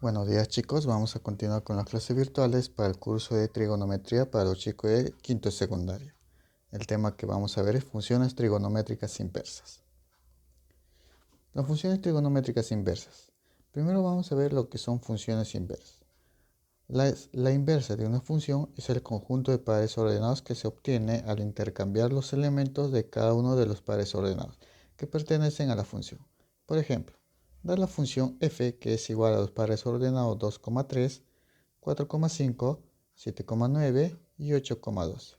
Buenos días chicos, vamos a continuar con las clases virtuales para el curso de trigonometría para los chicos de quinto de secundaria. El tema que vamos a ver es funciones trigonométricas inversas. Las funciones trigonométricas inversas. Primero vamos a ver lo que son funciones inversas. La inversa de una función es el conjunto de pares ordenados que se obtiene al intercambiar los elementos de cada uno de los pares ordenados que pertenecen a la función. Por ejemplo, da la función f que es igual a los pares ordenados 2,3, 4,5, 7,9 y 8,12.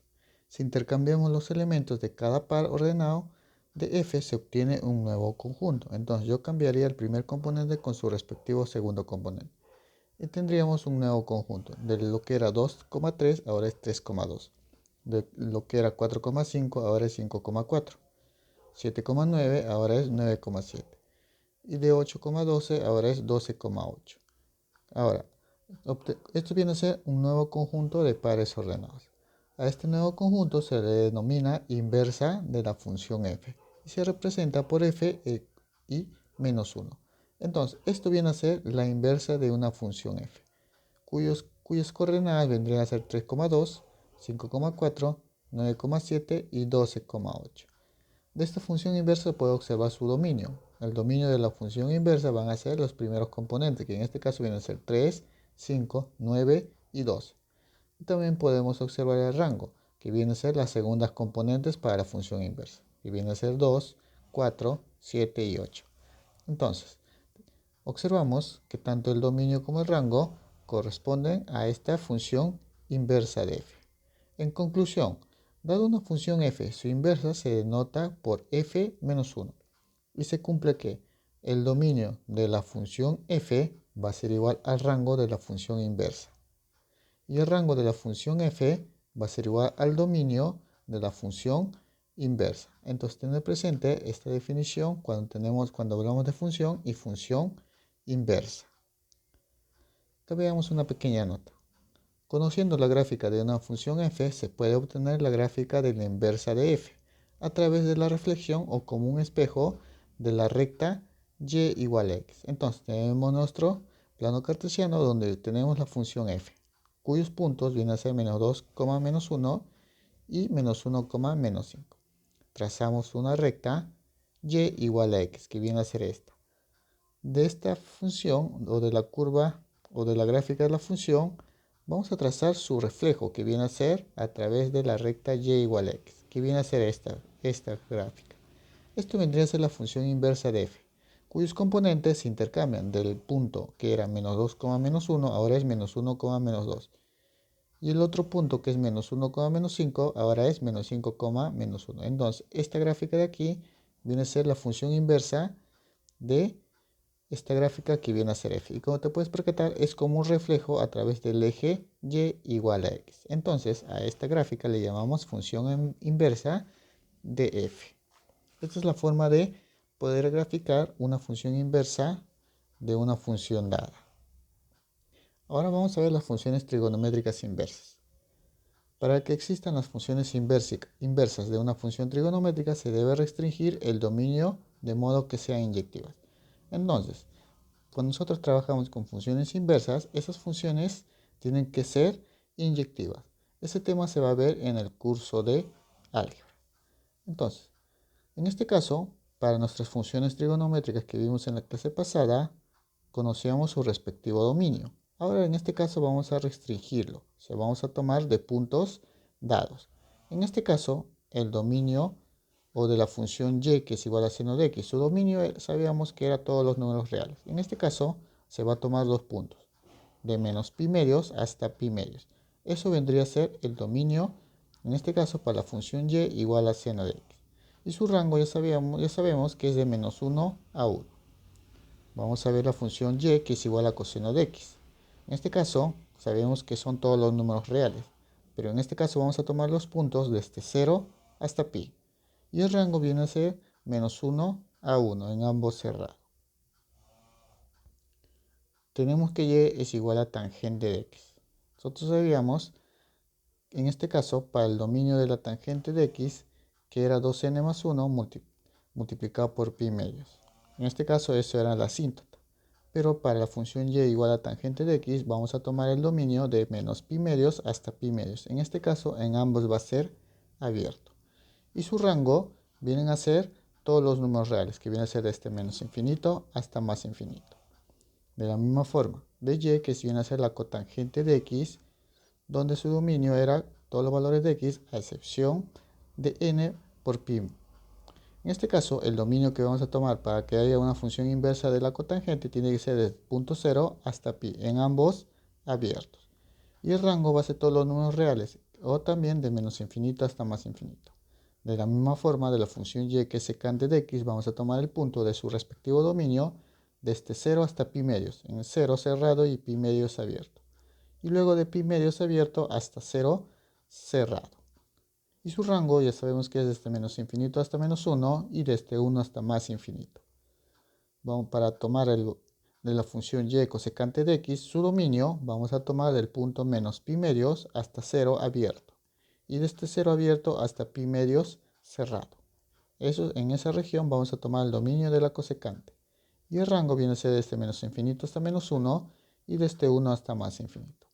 Si intercambiamos los elementos de cada par ordenado de f se obtiene un nuevo conjunto. Entonces yo cambiaría el primer componente con su respectivo segundo componente. Y tendríamos un nuevo conjunto. De lo que era 2,3 ahora es 3,2. De lo que era 4,5 ahora es 5,4. 7,9 ahora es 9,7. Y de 8,12 ahora es 12,8. Ahora, esto viene a ser un nuevo conjunto de pares ordenados. A este nuevo conjunto se le denomina inversa de la función f y se representa por f y menos 1. Entonces, esto viene a ser la inversa de una función f, cuyas coordenadas vendrían a ser 3,2, 5,4, 9,7 y 12,8. De esta función inversa se puede observar su dominio. El dominio de la función inversa van a ser los primeros componentes, que en este caso vienen a ser 3, 5, 9 y 12. Y también podemos observar el rango, que viene a ser las segundas componentes para la función inversa, que viene a ser 2, 4, 7 y 8. Entonces, observamos que tanto el dominio como el rango corresponden a esta función inversa de f. En conclusión, dado una función f, su inversa se denota por f menos 1 y se cumple que el dominio de la función f va a ser igual al rango de la función inversa y el rango de la función f va a ser igual al dominio de la función inversa. Entonces tener presente esta definición cuando hablamos de función y función inversa. Acá veamos una pequeña nota. Conociendo la gráfica de una función f, se puede obtener la gráfica de la inversa de f a través de la reflexión o como un espejo de la recta y igual a x. Entonces tenemos nuestro plano cartesiano donde tenemos la función f, cuyos puntos vienen a ser menos 2, menos 1 y menos 1, menos 5. Trazamos una recta y igual a x, que viene a ser esta. De esta función o de la curva o de la gráfica de la función, vamos a trazar su reflejo, que viene a ser a través de la recta y igual a x, que viene a ser esta gráfica. Esto vendría a ser la función inversa de f, cuyos componentes se intercambian del punto que era menos 2, menos 1, ahora es menos 1, menos 2. Y el otro punto que es menos 1, menos 5, ahora es menos 5, menos 1. Entonces, esta gráfica de aquí viene a ser la función inversa de esta gráfica que viene a ser f. Y como te puedes percatar, es como un reflejo a través del eje y igual a x. Entonces, a esta gráfica le llamamos función inversa de f. Esta es la forma de poder graficar una función inversa de una función dada. Ahora vamos a ver las funciones trigonométricas inversas. Para que existan las funciones inversas de una función trigonométrica se debe restringir el dominio de modo que sean inyectivas. Entonces, cuando nosotros trabajamos con funciones inversas, esas funciones tienen que ser inyectivas. Ese tema se va a ver en el curso de álgebra. Entonces, en este caso, para nuestras funciones trigonométricas que vimos en la clase pasada, conocíamos su respectivo dominio. Ahora en este caso vamos a restringirlo, o sea, vamos a tomar de puntos dados. En este caso, el dominio o de la función y que es igual a seno de x, su dominio sabíamos que era todos los números reales. En este caso se va a tomar dos puntos, de menos pi medios hasta pi medios. Eso vendría a ser el dominio, en este caso para la función y igual a seno de x. Y su rango ya sabemos que es de menos 1 a 1. Vamos a ver la función y que es igual a coseno de x. En este caso sabemos que son todos los números reales, pero en este caso vamos a tomar los puntos desde 0 hasta pi. Y el rango viene a ser menos 1 a 1 en ambos cerrados. Tenemos que y es igual a tangente de x. Nosotros sabíamos, en este caso, para el dominio de la tangente de x, que era 2n más 1 multiplicado por pi medios. En este caso, eso era la asíntota. pero para la función y igual a tangente de x vamos a tomar el dominio de menos pi medios hasta pi medios. En este caso en ambos va a ser abierto. Y su rango vienen a ser todos los números reales, que viene a ser desde menos infinito hasta más infinito. De la misma forma, de y, que viene a ser la cotangente de x, donde su dominio era todos los valores de x a excepción de n por pi. En este caso, el dominio que vamos a tomar para que haya una función inversa de la cotangente tiene que ser desde punto 0 hasta pi, en ambos abiertos. Y el rango va a ser todos los números reales, o también de menos infinito hasta más infinito. De la misma forma, de la función y, que es secante de x, vamos a tomar el punto de su respectivo dominio desde 0 hasta pi medios, en 0 cerrado y pi medios abierto. Y luego de pi medios abierto hasta 0 cerrado. Y su rango ya sabemos que es desde menos infinito hasta menos 1 y desde 1 hasta más infinito. Vamos para tomar de la función y cosecante de x, su dominio, vamos a tomar del punto menos pi medios hasta 0 abierto. Y desde 0 abierto hasta pi medios cerrado. En esa región vamos a tomar el dominio de la cosecante. Y el rango viene a ser desde menos infinito hasta menos 1 y desde 1 hasta más infinito.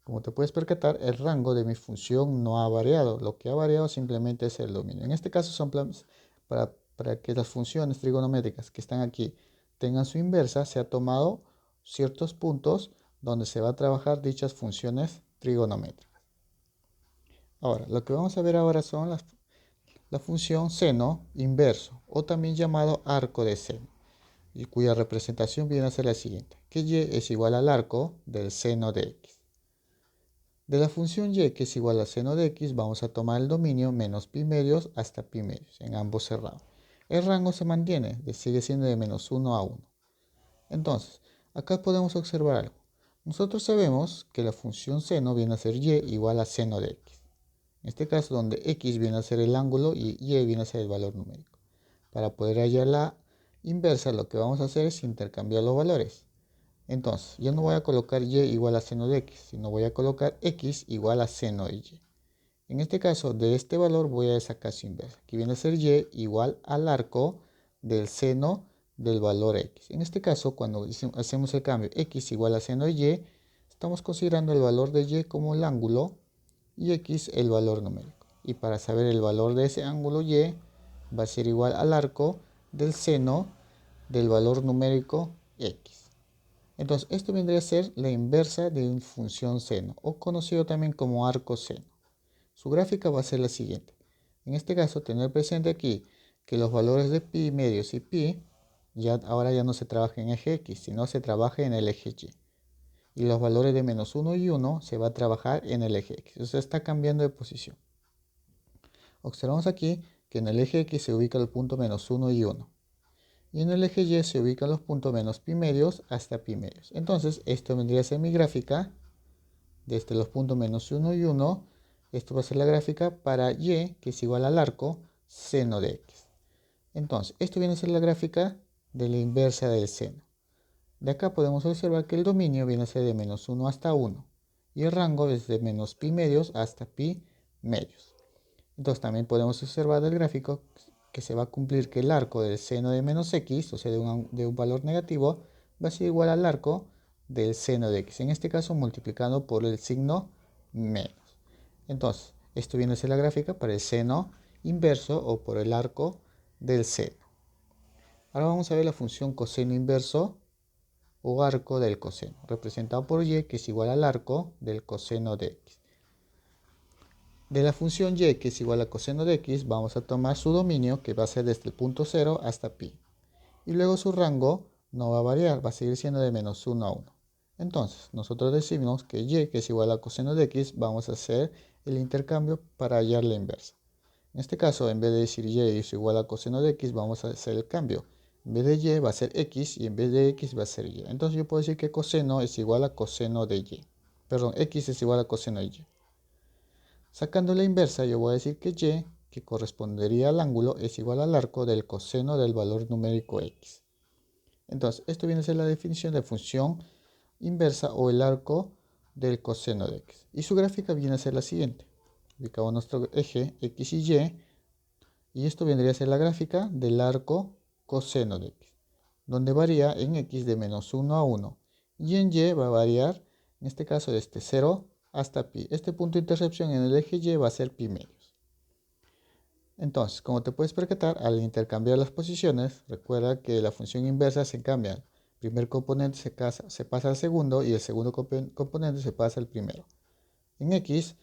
Como te puedes percatar, el rango de mi función no ha variado. Lo que ha variado simplemente es el dominio. En este caso son para que las funciones trigonométricas que están aquí tengan su inversa, se ha tomado ciertos puntos donde se va a trabajar dichas funciones trigonométricas. Ahora, lo que vamos a ver ahora son la función seno inverso, o también llamado arco de seno, y cuya representación viene a ser la siguiente, que y es igual al arco del seno de x. De la función y, que es igual al seno de x, vamos a tomar el dominio menos pi medios hasta pi medios, en ambos cerrados. El rango se mantiene, sigue siendo de menos 1 a 1. Entonces, acá podemos observar algo. Nosotros sabemos que la función seno viene a ser y igual a seno de x. En este caso, donde x viene a ser el ángulo y viene a ser el valor numérico. Para poder hallar la inversa, lo que vamos a hacer es intercambiar los valores. Entonces, yo no voy a colocar y igual a seno de x, sino voy a colocar x igual a seno de y. En este caso, de este valor voy a sacar su inversa, que viene a ser y igual al arco del seno del valor x. En este caso, cuando hacemos el cambio x igual a seno de y, estamos considerando el valor de y como el ángulo y x el valor numérico. Y para saber el valor de ese ángulo y, va a ser igual al arco del seno del valor numérico x. Entonces, esto vendría a ser la inversa de una función seno, o conocido también como arco seno. Su gráfica va a ser la siguiente. En este caso, tener presente aquí que los valores de pi medios y pi, ahora ya no se trabaja en eje x, sino se trabaja en el eje y. Y los valores de menos 1 y 1 se va a trabajar en el eje x. Entonces está cambiando de posición. Observamos aquí que en el eje x se ubica el punto menos 1 y 1. Y en el eje y se ubican los puntos menos pi medios hasta pi medios. Entonces, esto vendría a ser mi gráfica desde los puntos menos 1 y 1. Esto va a ser la gráfica para y, que es igual al arco seno de x. Entonces, esto viene a ser la gráfica de la inversa del seno. De acá podemos observar que el dominio viene a ser de menos 1 hasta 1. Y el rango es de menos pi medios hasta pi medios. Entonces, también podemos observar del gráfico que se va a cumplir que el arco del seno de menos x, o sea, de un valor negativo, va a ser igual al arco del seno de x. En este caso, multiplicando por el signo menos. Entonces, esto viene a ser la gráfica para el seno inverso o por el arco del seno. Ahora vamos a ver la función coseno inverso o arco del coseno, representado por y, que es igual al arco del coseno de x. De la función y, que es igual a coseno de x, vamos a tomar su dominio, que va a ser desde el punto 0 hasta pi. Y luego su rango no va a variar, va a seguir siendo de menos 1 a 1. Entonces, nosotros decimos que y, que es igual a coseno de x, vamos a hacer el intercambio para hallar la inversa. En este caso, en vez de decir y es igual a coseno de x, vamos a hacer el cambio. En vez de y va a ser x y en vez de x va a ser y. Entonces yo puedo decir que coseno es igual a coseno de y. Perdón, x es igual a coseno de y. Sacando la inversa, yo voy a decir que y, que correspondería al ángulo, es igual al arco del coseno del valor numérico x. Entonces, esto viene a ser la definición de función inversa o el arco del coseno de x. Y su gráfica viene a ser la siguiente. Ubicamos nuestro eje x y esto vendría a ser la gráfica del arco coseno de x. donde varía en x de menos 1 a 1. Y en y va a variar, en este caso, desde 0 hasta pi. Este punto de intersección en el eje y va a ser pi medios. Entonces, como te puedes percatar, al intercambiar las posiciones, recuerda que la función inversa se cambia. El primer componente se pasa al segundo y el segundo componente se pasa al primero. En x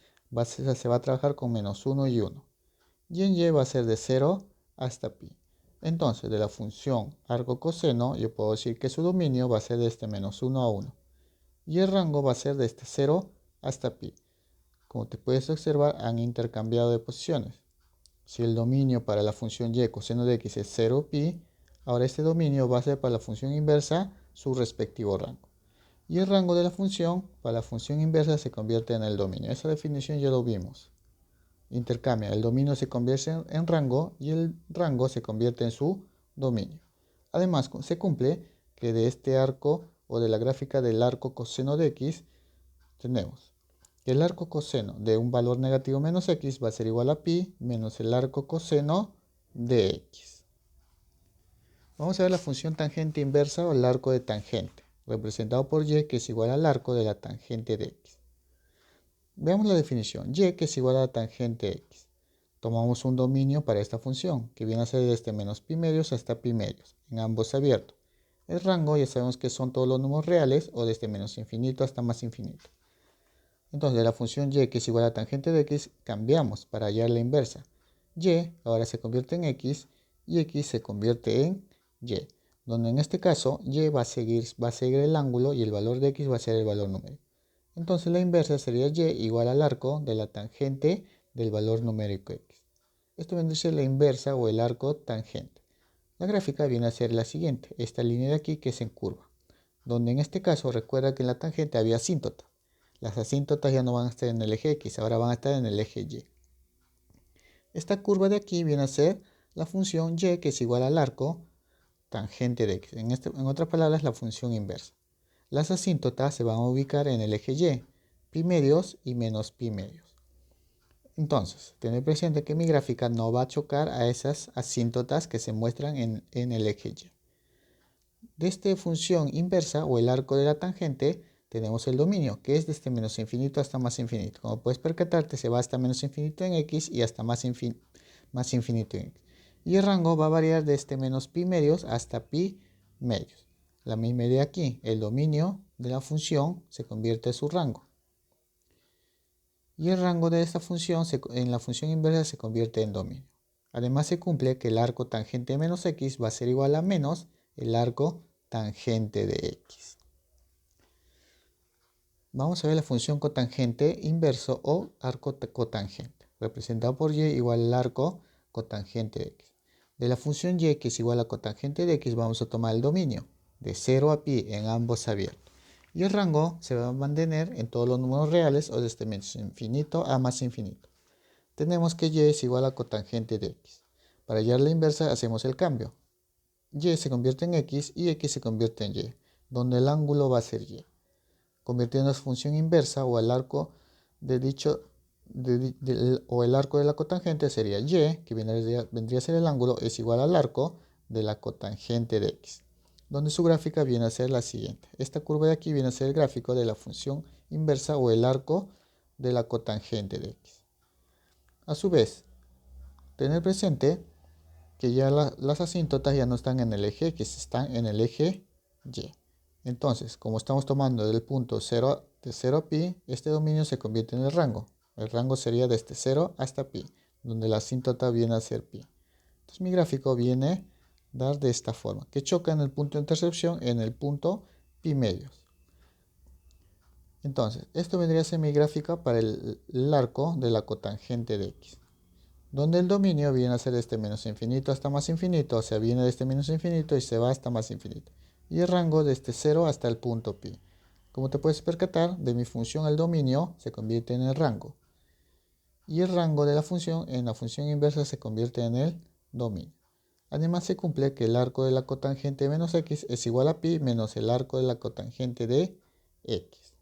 se va a trabajar con menos 1 y 1. Y en y va a ser de 0 hasta pi. Entonces, de la función arco coseno, yo puedo decir que su dominio va a ser desde menos 1 a 1. Y el rango va a ser desde 0 hasta pi. Como te puedes observar, han intercambiado de posiciones. Si el dominio para la función y coseno de x es 0 pi, ahora este dominio va a ser para la función inversa su respectivo rango. Y el rango de la función para la función inversa se convierte en el dominio. Esa definición ya lo vimos. Intercambia, el dominio se convierte en rango y el rango se convierte en su dominio. Además, se cumple que de este arco o de la gráfica del arco coseno de x tenemos que el arco coseno de un valor negativo menos x va a ser igual a pi menos el arco coseno de x. Vamos a ver la función tangente inversa o el arco de tangente, representado por y, que es igual al arco de la tangente de x. Veamos la definición. Y, que es igual a la tangente x. Tomamos un dominio para esta función, que viene a ser desde menos pi medios hasta pi medios, en ambos abiertos. El rango ya sabemos que son todos los números reales, o desde menos infinito hasta más infinito. Entonces, de la función y, que es igual a la tangente de x, cambiamos para hallar la inversa. Y ahora se convierte en x y x se convierte en y, donde en este caso y va a seguir el ángulo y el valor de x va a ser el valor numérico. Entonces la inversa sería y igual al arco de la tangente del valor numérico x. Esto vendría a ser la inversa o el arco tangente. La gráfica viene a ser la siguiente, esta línea de aquí que es en curva, donde en este caso recuerda que en la tangente había asíntota. Las asíntotas ya no van a estar en el eje x, ahora van a estar en el eje y. Esta curva de aquí viene a ser la función y, que es igual al arco tangente de x. En otras palabras, la función inversa. Las asíntotas se van a ubicar en el eje y, pi medios y menos pi medios. Entonces, tener presente que mi gráfica no va a chocar a esas asíntotas que se muestran en el eje y. De esta función inversa o el arco de la tangente, tenemos el dominio, que es desde menos infinito hasta más infinito. Como puedes percatarte, se va hasta menos infinito en x y hasta más infinito en x. Y el rango va a variar desde menos pi medios hasta pi medios. La misma idea aquí, el dominio de la función se convierte en su rango. Y el rango de esta función en la función inversa se convierte en dominio. Además se cumple que el arco tangente de menos x va a ser igual a menos el arco tangente de x. Vamos a ver la función cotangente inverso o arco cotangente, representado por y igual al arco cotangente de x. De la función y, que es igual a cotangente de x, vamos a tomar el dominio de 0 a pi en ambos abiertos. Y el rango se va a mantener en todos los números reales o desde menos infinito a más infinito. Tenemos que y es igual a cotangente de x. Para hallar la inversa hacemos el cambio. Y se convierte en x y x se convierte en y, donde el ángulo va a ser y. Convirtiendo a función inversa o el arco de o el arco de la cotangente sería y, que vendría a ser el ángulo, es igual al arco de la cotangente de x, donde su gráfica viene a ser la siguiente. Esta curva de aquí viene a ser el gráfico de la función inversa o el arco de la cotangente de x. A su vez, tener presente que ya las asíntotas ya no están en el eje x, están en el eje y. Entonces, como estamos tomando del punto 0 de 0 a pi, este dominio se convierte en el rango. El rango sería desde 0 hasta pi, donde la asíntota viene a ser pi. Entonces mi gráfico viene a dar de esta forma, que choca en el punto de intersección en el punto pi medios. Entonces, esto vendría a ser mi gráfica para el arco de la cotangente de x, donde el dominio viene a ser desde menos infinito hasta más infinito, o sea, viene desde menos infinito y se va hasta más infinito. Y el rango desde 0 hasta el punto pi. Como te puedes percatar, de mi función el dominio se convierte en el rango. Y el rango de la función en la función inversa se convierte en el dominio. Además se cumple que el arco de la cotangente de menos x es igual a pi menos el arco de la cotangente de x.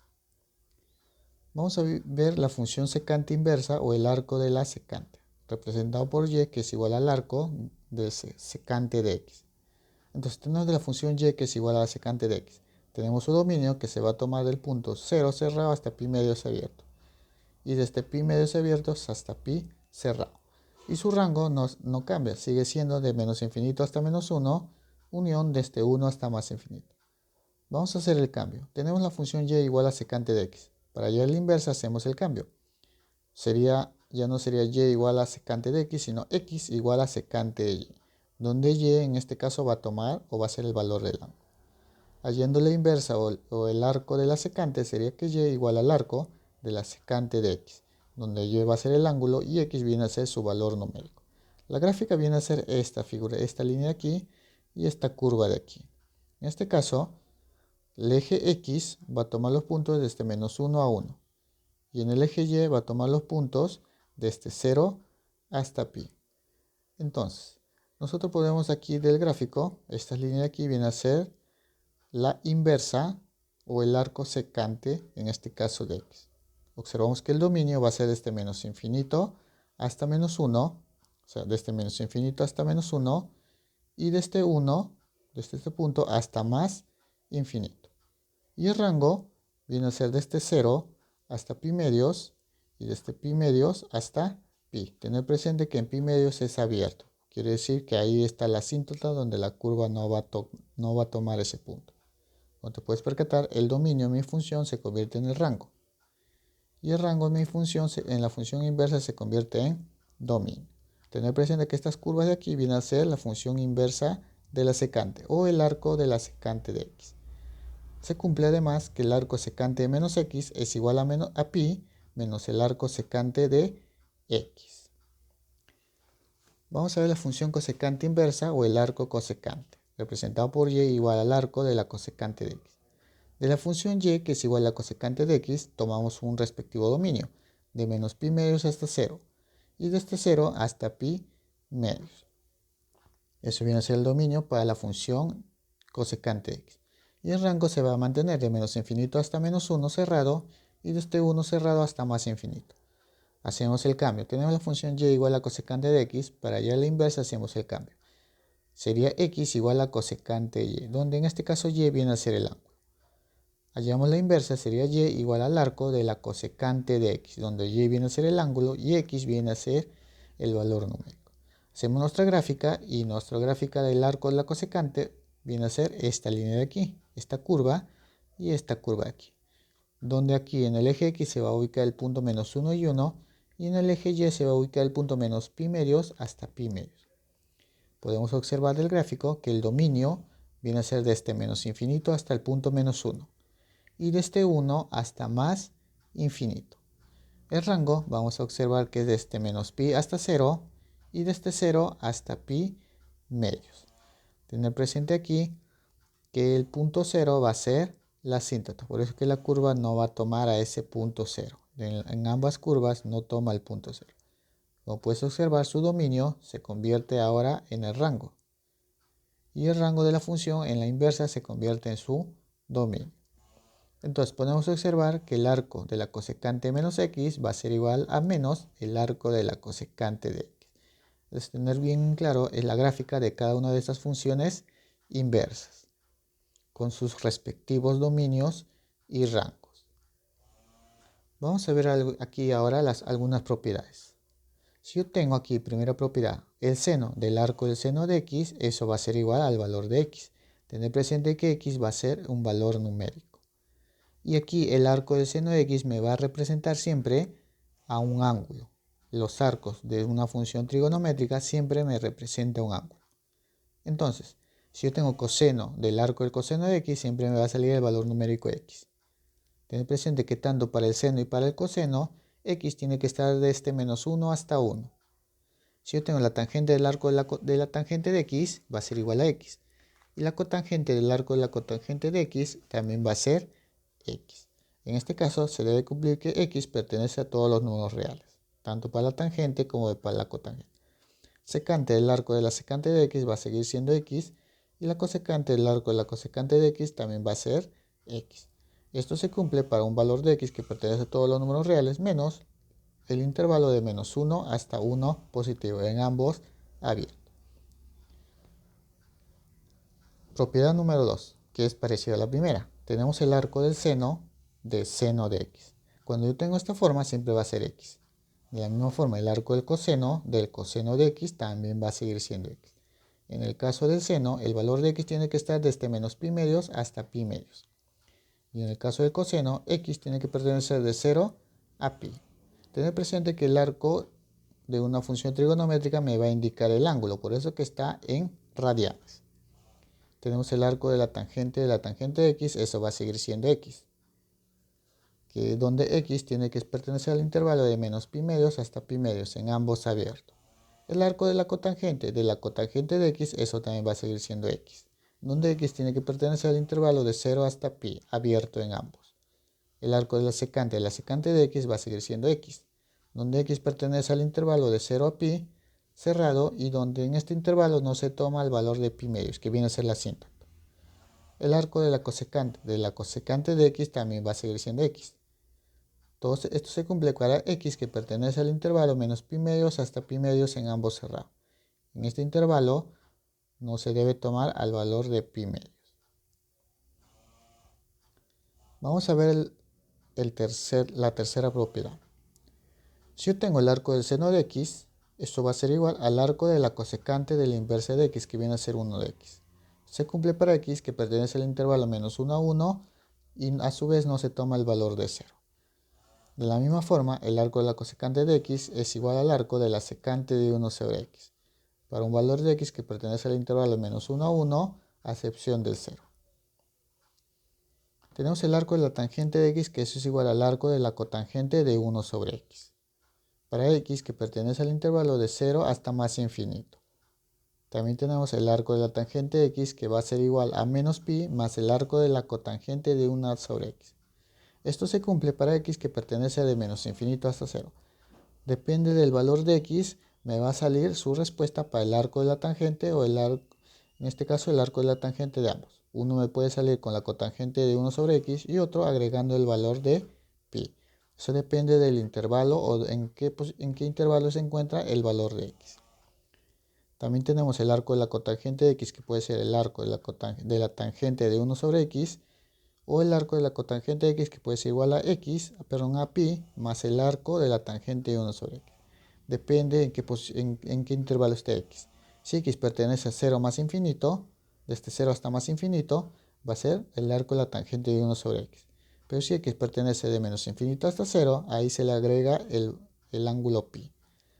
Vamos a ver la función secante inversa o el arco de la secante, representado por y, que es igual al arco del secante de x. Entonces tenemos de la función y que es igual a la secante de x. Tenemos su dominio que se va a tomar del punto 0 cerrado hasta pi medios abierto. Y desde pi medios abiertos hasta pi cerrado. Y su rango no cambia, sigue siendo de menos infinito hasta menos 1, unión desde 1 hasta más infinito. Vamos a hacer el cambio. Tenemos la función y igual a secante de x. Para hallar la inversa hacemos el cambio. Ya no sería y igual a secante de x, sino x igual a secante de y. Donde y en este caso va a tomar o va a ser el valor del ángulo. Hallando la inversa o el arco de la secante sería que y igual al arco de la secante de x, donde y va a ser el ángulo y x viene a ser su valor numérico. La gráfica viene a ser esta figura, esta línea de aquí y esta curva de aquí. En este caso, el eje x va a tomar los puntos desde menos 1 a 1 y en el eje y va a tomar los puntos desde 0 hasta pi. Entonces, nosotros podemos aquí del gráfico, esta línea de aquí viene a ser la inversa o el arco secante, en este caso de x. Observamos que el dominio va a ser desde menos infinito hasta menos 1, o sea, desde menos infinito hasta menos 1, y desde 1, desde este punto, hasta más infinito. Y el rango viene a ser desde 0 hasta pi medios, y desde pi medios hasta pi. Tener presente que en pi medios es abierto. Quiere decir que ahí está la asíntota donde la curva no va a tomar ese punto. Como te puedes percatar, el dominio de mi función se convierte en el rango. Y el rango de mi función en la función inversa se convierte en dominio. Tener presente que estas curvas de aquí vienen a ser la función inversa de la secante o el arco de la secante de x. Se cumple además que el arco secante de menos x es igual a pi menos el arco secante de x. Vamos a ver la función cosecante inversa o el arco cosecante, representado por y igual al arco de la cosecante de x. De la función y, que es igual a la cosecante de x, tomamos un respectivo dominio, de menos pi medios hasta 0, y desde 0 hasta pi medios. Eso viene a ser el dominio para la función cosecante de x. Y el rango se va a mantener de menos infinito hasta menos 1 cerrado, y desde 1 cerrado hasta más infinito. Hacemos el cambio. Tenemos la función y igual a cosecante de x, para hallar la inversa hacemos el cambio. Sería x igual a cosecante de y, donde en este caso y viene a ser el ángulo. Hallamos la inversa, sería y igual al arco de la cosecante de x, donde y viene a ser el ángulo y x viene a ser el valor numérico. Hacemos nuestra gráfica y nuestra gráfica del arco de la cosecante viene a ser esta línea de aquí, esta curva y esta curva de aquí. Donde aquí en el eje x se va a ubicar el punto menos 1 y 1 y en el eje y se va a ubicar el punto menos pi medios hasta pi medios. Podemos observar del gráfico que el dominio viene a ser desde menos infinito hasta el punto menos 1. Y desde 1 hasta más infinito. El rango vamos a observar que es desde menos pi hasta 0 y desde 0 hasta pi medios. Tener presente aquí que el punto 0 va a ser la asíntota, por eso que la curva no va a tomar a ese punto 0. En ambas curvas no toma el punto 0. Como puedes observar, su dominio se convierte ahora en el rango. Y el rango de la función en la inversa se convierte en su dominio. Entonces podemos observar que el arco de la cosecante menos x va a ser igual a menos el arco de la cosecante de x. Entonces tener bien claro es la gráfica de cada una de estas funciones inversas, con sus respectivos dominios y rangos. Vamos a ver aquí ahora algunas propiedades. Si yo tengo aquí primera propiedad, el seno del arco del seno de x, eso va a ser igual al valor de x. Tener presente que x va a ser un valor numérico. Y aquí el arco del seno de x me va a representar siempre a un ángulo. Los arcos de una función trigonométrica siempre me representan un ángulo. Entonces, si yo tengo coseno del arco del coseno de x, siempre me va a salir el valor numérico de x. Ten presente que tanto para el seno y para el coseno, x tiene que estar desde menos 1 hasta 1. Si yo tengo la tangente del arco de la tangente de x, va a ser igual a x. Y la cotangente del arco de la cotangente de x también va a ser x. En este caso se debe cumplir que x pertenece a todos los números reales, tanto para la tangente como para la cotangente. Secante del arco de la secante de x va a seguir siendo x y la cosecante del arco de la cosecante de x también va a ser x. Esto se cumple para un valor de x que pertenece a todos los números reales menos el intervalo de menos 1 hasta 1 positivo, en ambos abiertos. Propiedad número 2, que es parecida a la primera. Tenemos el arco del seno de x. Cuando yo tengo esta forma siempre va a ser x. De la misma forma el arco del coseno de x también va a seguir siendo x. En el caso del seno, el valor de x tiene que estar desde menos pi medios hasta pi medios. Y en el caso del coseno, x tiene que pertenecer de 0 a pi. Tener presente que el arco de una función trigonométrica me va a indicar el ángulo, por eso que está en radianes. Tenemos el arco de la tangente de x, eso va a seguir siendo x. Que donde x tiene que pertenecer al intervalo de menos pi medios hasta pi medios, en ambos abiertos. El arco de la cotangente de x, eso también va a seguir siendo x, donde x tiene que pertenecer al intervalo de 0 hasta pi, abierto en ambos. El arco de la secante de x va a seguir siendo x, donde x pertenece al intervalo de 0 a pi, cerrado, y donde en este intervalo no se toma el valor de pi medios, que viene a ser la asíntota. El arco de la cosecante de x también va a seguir siendo x. Todo esto se cumple para x que pertenece al intervalo menos pi medios hasta pi medios en ambos cerrados. En este intervalo no se debe tomar al valor de pi medios. Vamos a ver la tercera propiedad. Si yo tengo el arco del seno de x, esto va a ser igual al arco de la cosecante de la inversa de x, que viene a ser 1 de x. Se cumple para x que pertenece al intervalo menos 1 a 1 y a su vez no se toma el valor de 0. De la misma forma, el arco de la cosecante de x es igual al arco de la secante de 1 sobre x, para un valor de x que pertenece al intervalo menos 1 a 1, a excepción del 0. Tenemos el arco de la tangente de x, que eso es igual al arco de la cotangente de 1 sobre x, para x que pertenece al intervalo de 0 hasta más infinito. También tenemos el arco de la tangente de x, que va a ser igual a menos pi más el arco de la cotangente de 1 sobre x. Esto se cumple para x que pertenece de menos infinito hasta 0. Depende del valor de x, me va a salir su respuesta para el arco de la tangente o en este caso el arco de la tangente de ambos. Uno me puede salir con la cotangente de 1 sobre x y otro agregando el valor de pi. Eso depende del intervalo o en qué intervalo se encuentra el valor de x. También tenemos el arco de la cotangente de x, que puede ser el arco de la tangente de 1 sobre x, o el arco de la cotangente de x, que puede ser igual a pi más el arco de la tangente de 1 sobre x. Depende en qué intervalo esté x. Si x pertenece a 0 más infinito, desde 0 hasta más infinito, va a ser el arco de la tangente de 1 sobre x. Pero si x pertenece de menos infinito hasta 0, ahí se le agrega el ángulo pi.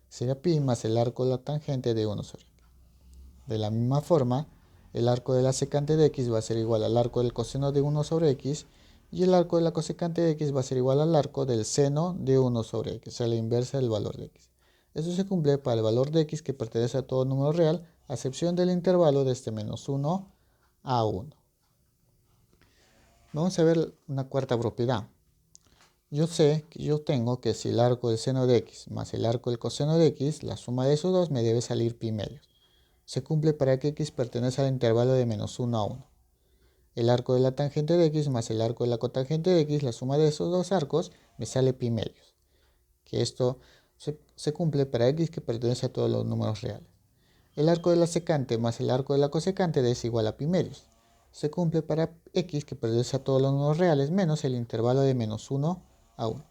Sería pi más el arco de la tangente de 1 sobre x. De la misma forma, el arco de la secante de x va a ser igual al arco del coseno de 1 sobre x, y el arco de la cosecante de x va a ser igual al arco del seno de 1 sobre x, o sea, la inversa del valor de x. Eso se cumple para el valor de x que pertenece a todo número real, a excepción del intervalo desde menos 1 a 1. Vamos a ver una cuarta propiedad. Yo sé que yo tengo que si el arco del seno de x más el arco del coseno de x, la suma de esos dos me debe salir pi medios. Se cumple para que x pertenece al intervalo de menos 1 a 1. El arco de la tangente de x más el arco de la cotangente de x, la suma de esos dos arcos me sale pi medios. Que esto se cumple para x que pertenece a todos los números reales. El arco de la secante más el arco de la cosecante es igual a pi medios. Se cumple para x que pertenece a todos los números reales menos el intervalo de menos 1 a 1.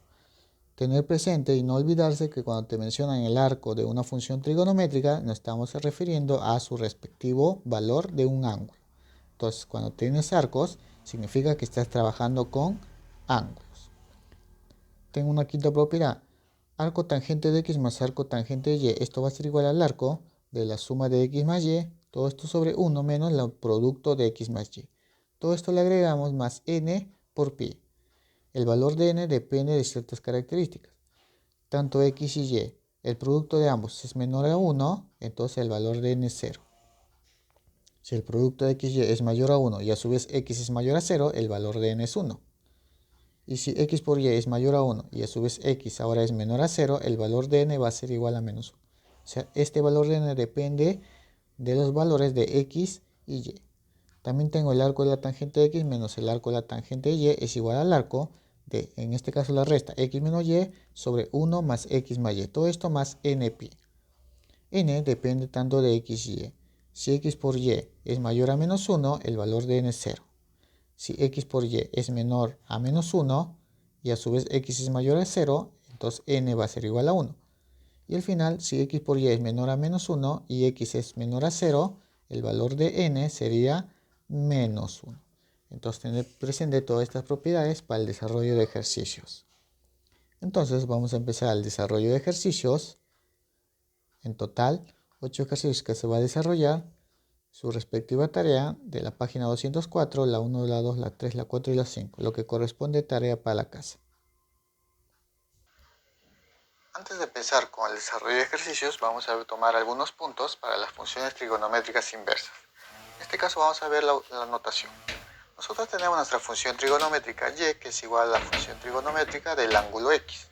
Tener presente y no olvidarse que cuando te mencionan el arco de una función trigonométrica, nos estamos refiriendo a su respectivo valor de un ángulo. Entonces, cuando tienes arcos, significa que estás trabajando con ángulos. Tengo una quinta propiedad. Arco tangente de x más arco tangente de y. Esto va a ser igual al arco de la suma de x más y. Todo esto sobre 1 menos el producto de x más y. Todo esto le agregamos más n por pi. El valor de n depende de ciertas características. Tanto x y y, el producto de ambos es menor a 1, entonces el valor de n es 0. Si el producto de x y es mayor a 1 y a su vez x es mayor a 0, el valor de n es 1. Y si x por y es mayor a 1 y a su vez x ahora es menor a 0, el valor de n va a ser igual a menos 1. O sea, este valor de n depende de los valores de x y y. También tengo el arco de la tangente de x menos el arco de la tangente de y es igual al arco de, en este caso la resta, x menos y sobre 1 más x más y. Todo esto más n pi. N depende tanto de x y y. Si x por y es mayor a menos 1, el valor de n es 0. Si x por y es menor a menos 1 y a su vez x es mayor a 0, entonces n va a ser igual a 1. Y al final, si x por y es menor a menos 1 y x es menor a 0, el valor de n sería menos 1. Entonces, tener presente todas estas propiedades para el desarrollo de ejercicios. Entonces, vamos a empezar el desarrollo de ejercicios. En total, 8 ejercicios que se va a desarrollar. Su respectiva tarea de la página 204, la 1, la 2, la 3, la 4 y la 5, lo que corresponde tarea para la casa. Antes de empezar con el desarrollo de ejercicios, vamos a tomar algunos puntos para las funciones trigonométricas inversas. En este caso vamos a ver la notación. Nosotros tenemos nuestra función trigonométrica y, que es igual a la función trigonométrica del ángulo x.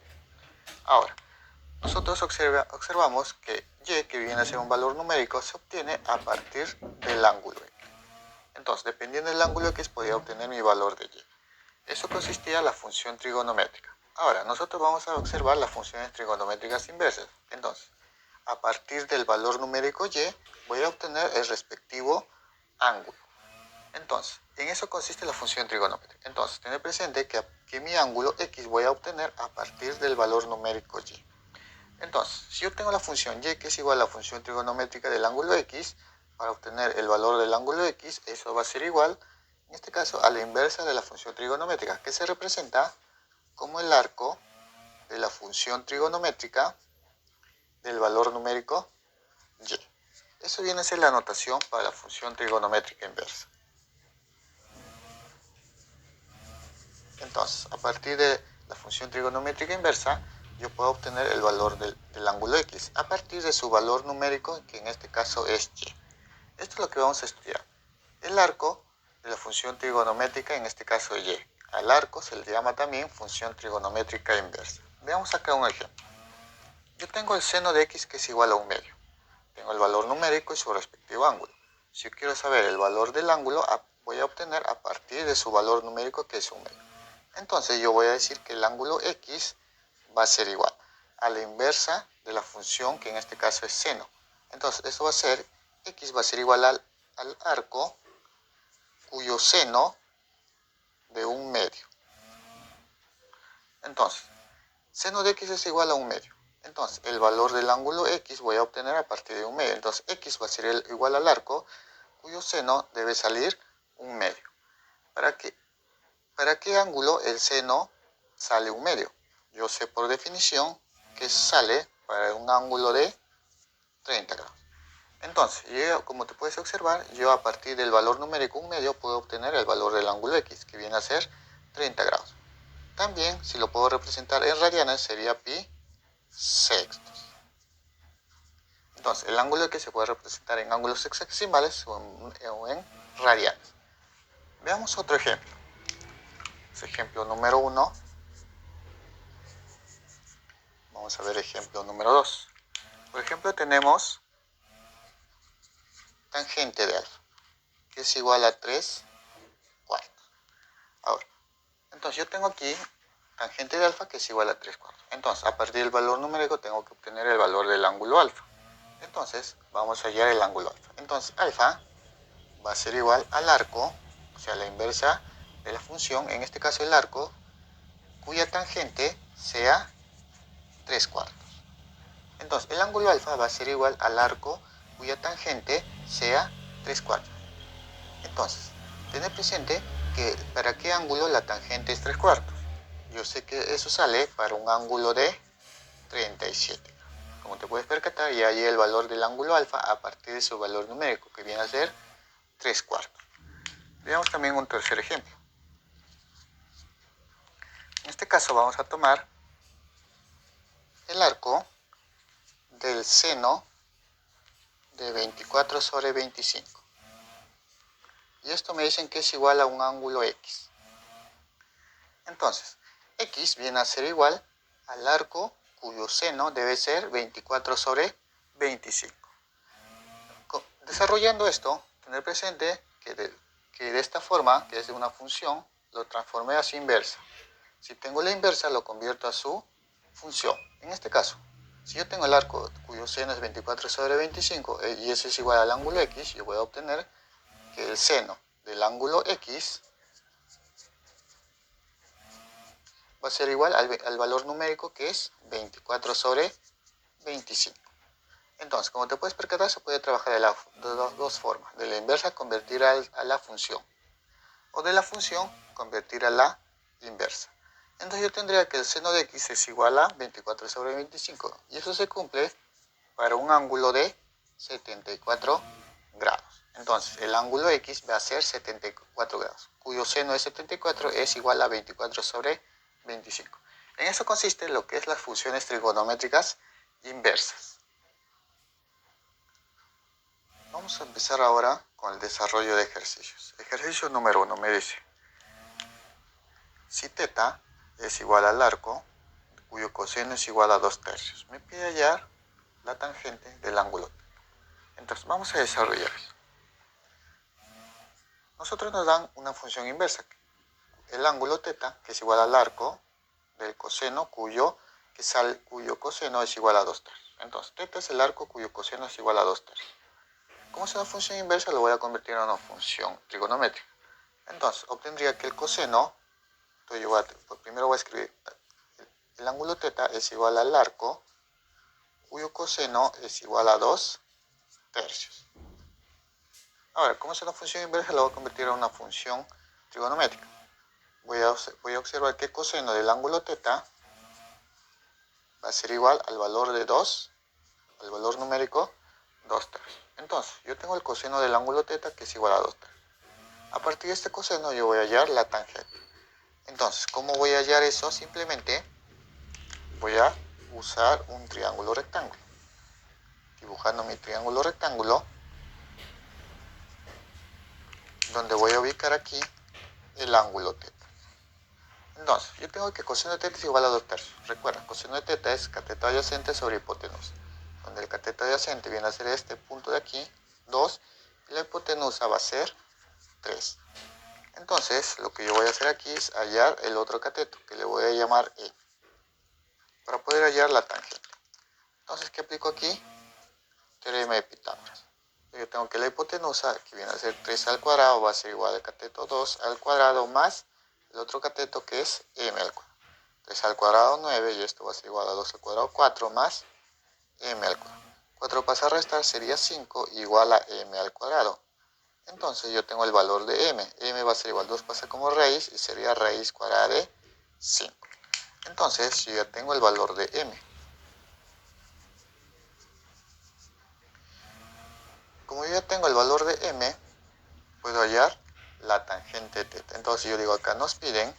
Ahora, nosotros observamos que y, que viene a ser un valor numérico, se obtiene a partir del ángulo x. Entonces, dependiendo del ángulo x, podría obtener mi valor de y. Eso consistía en la función trigonométrica. Ahora, nosotros vamos a observar las funciones trigonométricas inversas. Entonces, a partir del valor numérico y, voy a obtener el respectivo ángulo. Entonces, en eso consiste la función trigonométrica. Entonces, tener presente que mi ángulo x voy a obtener a partir del valor numérico y. Entonces, si yo tengo la función y, que es igual a la función trigonométrica del ángulo x, para obtener el valor del ángulo x, eso va a ser igual, en este caso, a la inversa de la función trigonométrica, que se representa como el arco de la función trigonométrica del valor numérico y. Eso viene a ser la notación para la función trigonométrica inversa. Entonces, a partir de la función trigonométrica inversa, yo puedo obtener el valor del ángulo x a partir de su valor numérico, que en este caso es y. Esto es lo que vamos a estudiar. El arco de la función trigonométrica, en este caso y. Al arco se le llama también función trigonométrica inversa. Veamos acá un ejemplo. Yo tengo el seno de x, que es igual a 1/2. Tengo el valor numérico y su respectivo ángulo. Si yo quiero saber el valor del ángulo, voy a obtener a partir de su valor numérico, que es 1/2. Entonces yo voy a decir que el ángulo x va a ser igual a la inversa de la función, que en este caso es seno. Entonces eso va a ser, x va a ser igual al arco cuyo seno de 1/2. Entonces, seno de x es igual a 1/2. Entonces, el valor del ángulo x voy a obtener a partir de 1/2. Entonces, x va a ser igual al arco cuyo seno debe salir 1/2. ¿Para qué ángulo el seno sale 1/2? Yo sé por definición que sale para un ángulo de 30 grados. Entonces, yo, como te puedes observar, yo a partir del valor numérico 1/2 puedo obtener el valor del ángulo x, que viene a ser 30 grados. También, si lo puedo representar en radianes, sería pi sextos. Entonces, el ángulo x se puede representar en ángulos hexadesimales o en radianes. Veamos otro ejemplo. Ejemplo número 1. Vamos a ver ejemplo número 2. Por ejemplo, tenemos tangente de alfa, que es igual a 3 cuartos. Ahora, entonces yo tengo aquí tangente de alfa, que es igual a 3 cuartos. Entonces, a partir del valor numérico tengo que obtener el valor del ángulo alfa. Entonces, vamos a hallar el ángulo alfa. Entonces, alfa va a ser igual al arco, o sea, la inversa de la función, en este caso el arco, cuya tangente sea 3 cuartos. Entonces, el ángulo alfa va a ser igual al arco cuya tangente sea 3 cuartos. Entonces, tener presente que para qué ángulo la tangente es 3 cuartos. Yo sé que eso sale para un ángulo de 37. Como te puedes percatar, ya hay el valor del ángulo alfa a partir de su valor numérico, que viene a ser 3 cuartos. Veamos también un tercer ejemplo. En este caso vamos a tomar el arco del seno de 24 sobre 25. Y esto me dicen que es igual a un ángulo x. Entonces, x viene a ser igual al arco cuyo seno debe ser 24 sobre 25. Desarrollando esto, tener presente que de esta forma, que es de una función, lo transformé a su inversa. Si tengo la inversa, lo convierto a su función. En este caso, Si yo tengo el arco cuyo seno es 24 sobre 25 y eso es igual al ángulo X, yo voy a obtener que el seno del ángulo X va a ser igual al valor numérico, que es 24 sobre 25. Entonces, como te puedes percatar, se puede trabajar de dos formas. De la inversa convertir a la función, o de la función convertir a la inversa. Entonces yo tendría que el seno de x es igual a 24 sobre 25. Y eso se cumple para un ángulo de 74 grados. Entonces el ángulo x va a ser 74 grados, cuyo seno de 74 es igual a 24 sobre 25. En eso consiste lo que es las funciones trigonométricas inversas. Vamos a empezar ahora con el desarrollo de ejercicios. Ejercicio número 1 me dice: si θ es igual al arco cuyo coseno es igual a 2/3, me pide hallar la tangente del ángulo. Entonces vamos a desarrollar eso. Nosotros nos dan una función inversa, el ángulo θ, que es igual al arco del coseno cuyo coseno es igual a 2/3. Entonces θ es el arco cuyo coseno es igual a 2/3. Como es una función inversa, lo voy a convertir en una función trigonométrica. Entonces obtendría que el coseno, primero voy a escribir el ángulo θ es igual al arco cuyo coseno es igual a 2/3. Ahora, como es una función inversa, lo voy a convertir en una función trigonométrica. Voy a observar que el coseno del ángulo θ va a ser igual al valor de 2, al valor numérico 2/3. Entonces, yo tengo el coseno del ángulo θ que es igual a 2/3. A partir de este coseno yo voy a hallar la tangente. Entonces, ¿cómo voy a hallar eso? Simplemente voy a usar un triángulo rectángulo. Dibujando mi triángulo rectángulo, donde voy a ubicar aquí el ángulo θ. Entonces, yo tengo que coseno de θ es igual a 2/3. Recuerda, coseno de θ es cateto adyacente sobre hipotenusa, donde el cateto adyacente viene a ser este punto de aquí, 2, y la hipotenusa va a ser 3. Entonces, lo que yo voy a hacer aquí es hallar el otro cateto, que le voy a llamar E, para poder hallar la tangente. Entonces, ¿qué aplico aquí? Teorema de Pitágoras. Yo tengo que la hipotenusa, que viene a ser 3 al cuadrado, va a ser igual al cateto 2 al cuadrado más el otro cateto, que es m al cuadrado. 3 al cuadrado 9, y esto va a ser igual a 2 al cuadrado 4 más m al cuadrado. 4 pasa a restar, sería 5 igual a m al cuadrado. Entonces yo tengo el valor de m. M va a ser igual, 2 pasa como raíz y sería raíz cuadrada de 5. Entonces yo ya tengo el valor de m. Como yo ya tengo el valor de m, puedo hallar la tangente de θ. Entonces yo digo acá, nos piden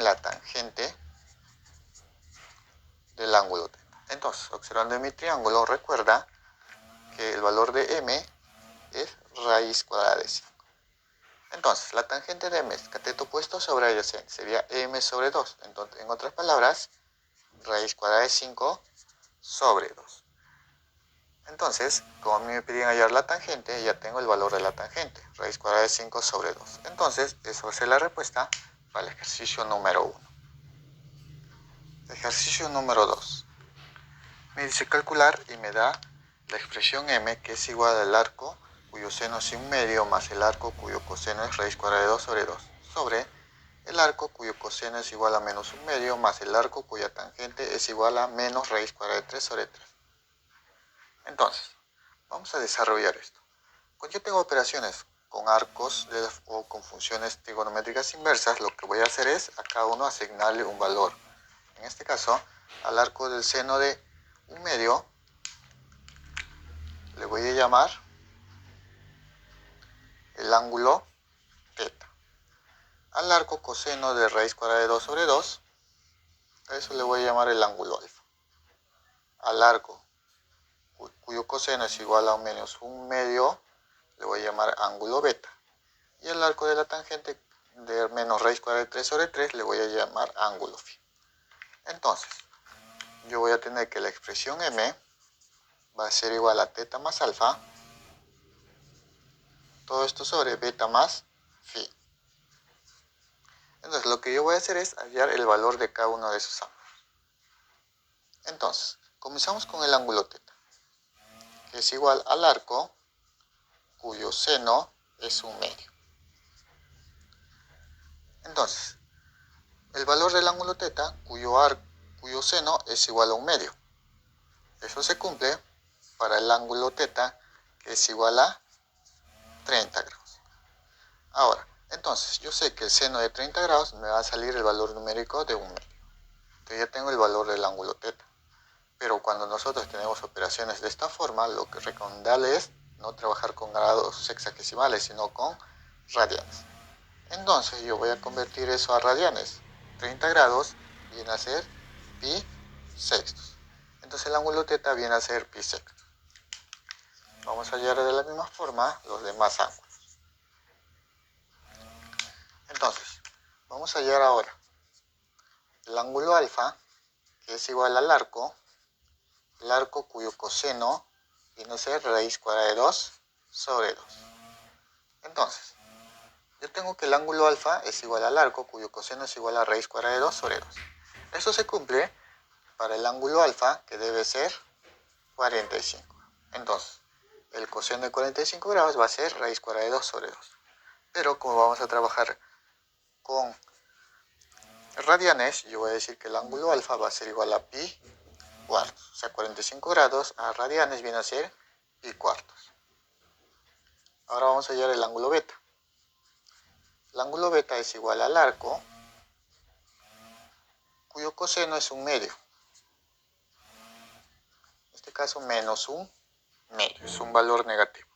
la tangente del ángulo θ. Entonces, observando en mi triángulo, recuerda que el valor de m es raíz cuadrada de 5. Entonces, la tangente de m es cateto opuesto sobre adyacente, sería m sobre 2. Entonces, en otras palabras, raíz cuadrada de 5 sobre 2. Entonces, como a mí me piden hallar la tangente, ya tengo el valor de la tangente, raíz cuadrada de 5 sobre 2. Entonces, eso va a ser la respuesta para el ejercicio número 1. Ejercicio número 2. Me dice calcular y me da la expresión m, que es igual al arco cuyo seno es 1/2 más el arco cuyo coseno es raíz cuadrada de 2 sobre 2, sobre el arco cuyo coseno es igual a menos 1/2 más el arco cuya tangente es igual a menos raíz cuadrada de 3 sobre 3. Entonces, vamos a desarrollar esto. Cuando yo tengo operaciones con arcos o con funciones trigonométricas inversas, lo que voy a hacer es a cada uno asignarle un valor. En este caso, al arco del seno de 1/2 le voy a llamar el ángulo θ. Al arco coseno de raíz cuadrada de 2 sobre 2, a eso le voy a llamar el ángulo alfa. Al arco cuyo coseno es igual a menos 1/2, le voy a llamar ángulo beta. Y al arco de la tangente de menos raíz cuadrada de 3 sobre 3 le voy a llamar ángulo phi. Entonces, yo voy a tener que la expresión m va a ser igual a θ más alfa, todo esto sobre beta más phi. Entonces lo que yo voy a hacer es hallar el valor de cada uno de esos ángulos. Entonces, comenzamos con el ángulo θ, que es igual al arco cuyo seno es 1/2. Entonces, el valor del ángulo θ cuyo seno es igual a 1/2. Eso se cumple para el ángulo θ, que es igual a 30 grados. Ahora, entonces, yo sé que el seno de 30 grados me va a salir el valor numérico de 1/2. Entonces ya tengo el valor del ángulo θ. Pero cuando nosotros tenemos operaciones de esta forma, lo que es recomendable es no trabajar con grados sexagesimales, sino con radianes. Entonces yo voy a convertir eso a radianes. 30 grados viene a ser pi sextos. Entonces el ángulo θ viene a ser pi sextos. Vamos a hallar de la misma forma los demás ángulos. Entonces, vamos a hallar ahora el ángulo alfa, que es igual al arco, el arco cuyo coseno viene a ser raíz cuadrada de 2 sobre 2. Entonces, yo tengo que el ángulo alfa es igual al arco cuyo coseno es igual a raíz cuadrada de 2 sobre 2. Eso se cumple para el ángulo alfa, que debe ser 45. Entonces, el coseno de 45 grados va a ser raíz cuadrada de 2 sobre 2. Pero como vamos a trabajar con radianes, yo voy a decir que el ángulo alfa va a ser igual a pi cuartos. O sea, 45 grados a radianes viene a ser pi cuartos. Ahora vamos a hallar el ángulo beta. El ángulo beta es igual al arco cuyo coseno es 1/2. En este caso menos 1/2, es un valor negativo.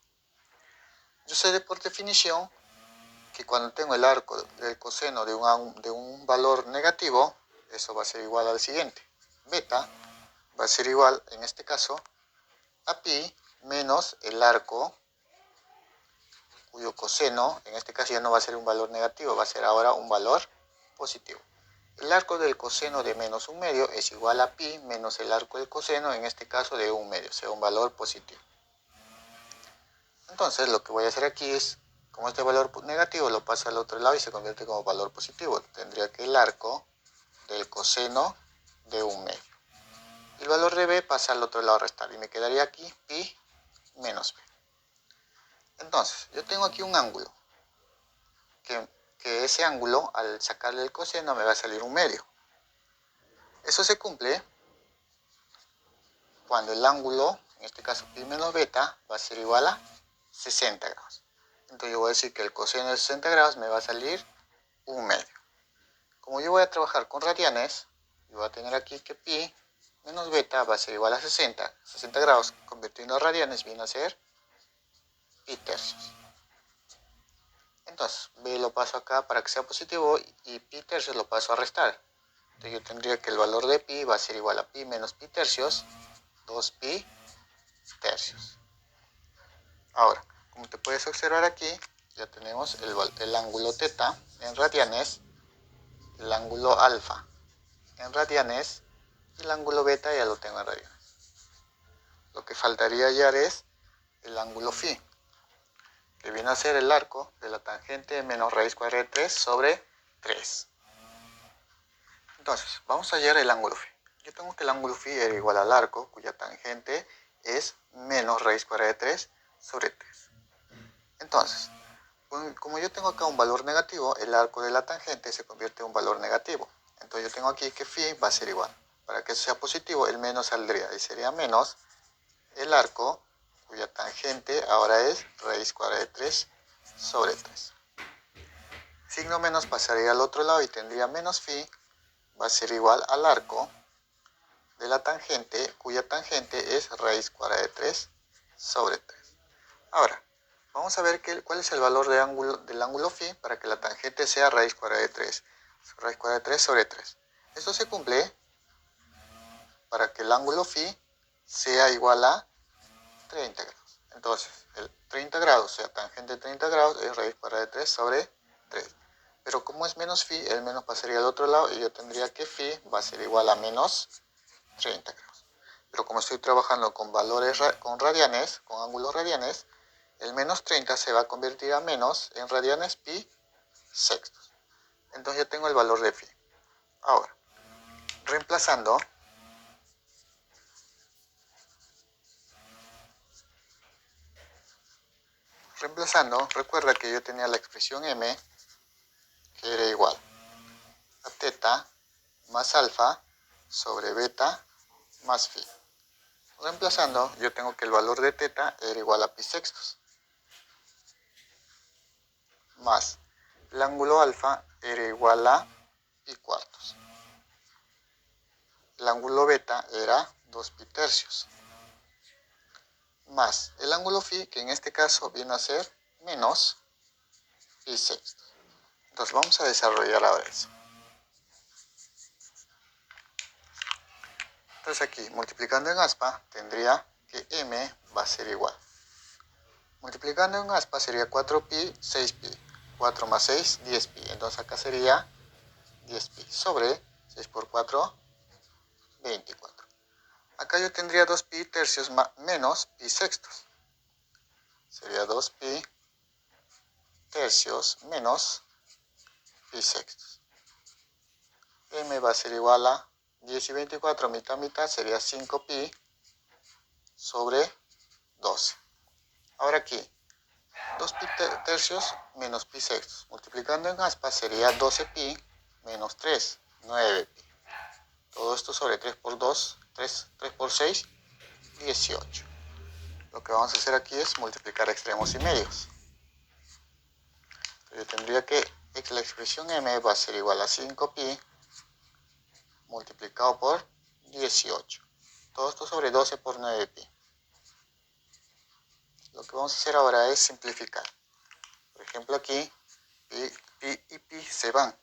Yo sé por definición que cuando tengo el arco del coseno de un valor negativo, eso va a ser igual al siguiente. Beta va a ser igual, en este caso, a pi menos el arco cuyo coseno, en este caso ya no va a ser un valor negativo, va a ser ahora un valor positivo. El arco del coseno de menos 1/2 es igual a pi menos el arco del coseno, en este caso de 1/2, o sea, un valor positivo. Entonces lo que voy a hacer aquí es, como este valor negativo lo paso al otro lado y se convierte como valor positivo, tendría que el arco del coseno de 1/2. Y el valor de b pasa al otro lado a restar y me quedaría aquí pi menos b. Entonces, yo tengo aquí un ángulo, que ese ángulo, al sacarle el coseno, me va a salir 1/2. Eso se cumple cuando el ángulo, en este caso pi menos beta, va a ser igual a 60 grados. Entonces yo voy a decir que el coseno de 60 grados me va a salir 1/2. Como yo voy a trabajar con radianes, yo voy a tener aquí que pi menos beta va a ser igual a 60. 60 grados convirtiendo a radianes viene a ser pi tercios. Entonces, b lo paso acá para que sea positivo y pi tercios lo paso a restar. Entonces yo tendría que el valor de pi va a ser igual a pi menos pi tercios, 2pi tercios. Ahora, como te puedes observar aquí, ya tenemos el ángulo θ en radianes, el ángulo alfa en radianes y el ángulo beta ya lo tengo en radianes. Lo que faltaría hallar es el ángulo φ, que viene a ser el arco de la tangente menos raíz cuadrada de 3 sobre 3. Entonces, vamos a hallar el ángulo φ. Yo tengo que el ángulo φ era igual al arco, cuya tangente es menos raíz cuadrada de 3 sobre 3. Entonces, como yo tengo acá un valor negativo, el arco de la tangente se convierte en un valor negativo. Entonces yo tengo aquí que φ va a ser igual. Para que eso sea positivo, el menos saldría y sería menos el arco cuya tangente ahora es raíz cuadrada de 3 sobre 3. Signo menos pasaría al otro lado y tendría menos φ va a ser igual al arco de la tangente cuya tangente es raíz cuadrada de 3 sobre 3. Ahora, vamos a ver cuál es el valor del ángulo φ para que la tangente sea raíz cuadrada de 3. Raíz cuadrada de 3 sobre 3. Eso se cumple para que el ángulo φ sea igual a 30 grados. Entonces, el 30 grados, o sea, tangente de 30 grados es raíz cuadrada de 3 sobre 3. Pero como es menos φ, el menos pasaría al otro lado y yo tendría que φ va a ser igual a menos 30 grados. Pero como estoy trabajando con valores con radianes, con ángulos radianes, el menos 30 se va a convertir a menos en radianes pi sextos. Entonces yo tengo el valor de phi. Ahora, reemplazando, recuerda que yo tenía la expresión m que era igual a teta más alfa sobre beta más phi. Reemplazando, yo tengo que el valor de teta era igual a pi sextos, más el ángulo alfa era igual a pi cuartos. El ángulo beta era 2 pi tercios, más el ángulo phi, que en este caso viene a ser menos pi sextos. Entonces vamos a desarrollar ahora eso. Entonces aquí, multiplicando en aspa, tendría que m va a ser igual. Multiplicando en aspa sería 4pi, 6pi. 4 más 6, 10pi. Entonces acá sería 10pi sobre 6 por 4, 24. Acá yo tendría 2pi tercios menos pi sextos. Sería 2pi tercios menos pi sextos. M va a ser igual a 10 y 24, mitad, mitad, sería 5pi sobre 12. Ahora aquí, 2pi tercios menos pi sextos. Multiplicando en aspa sería 12pi menos 3, 9pi. Todo esto sobre 3 por 2, 3 por 6, 18. Lo que vamos a hacer aquí es multiplicar extremos y medios. Yo tendría que la expresión m va a ser igual a 5pi multiplicado por 18. Todo esto sobre 12 por 9pi. Lo que vamos a hacer ahora es simplificar. Por ejemplo aquí, pi y pi se van.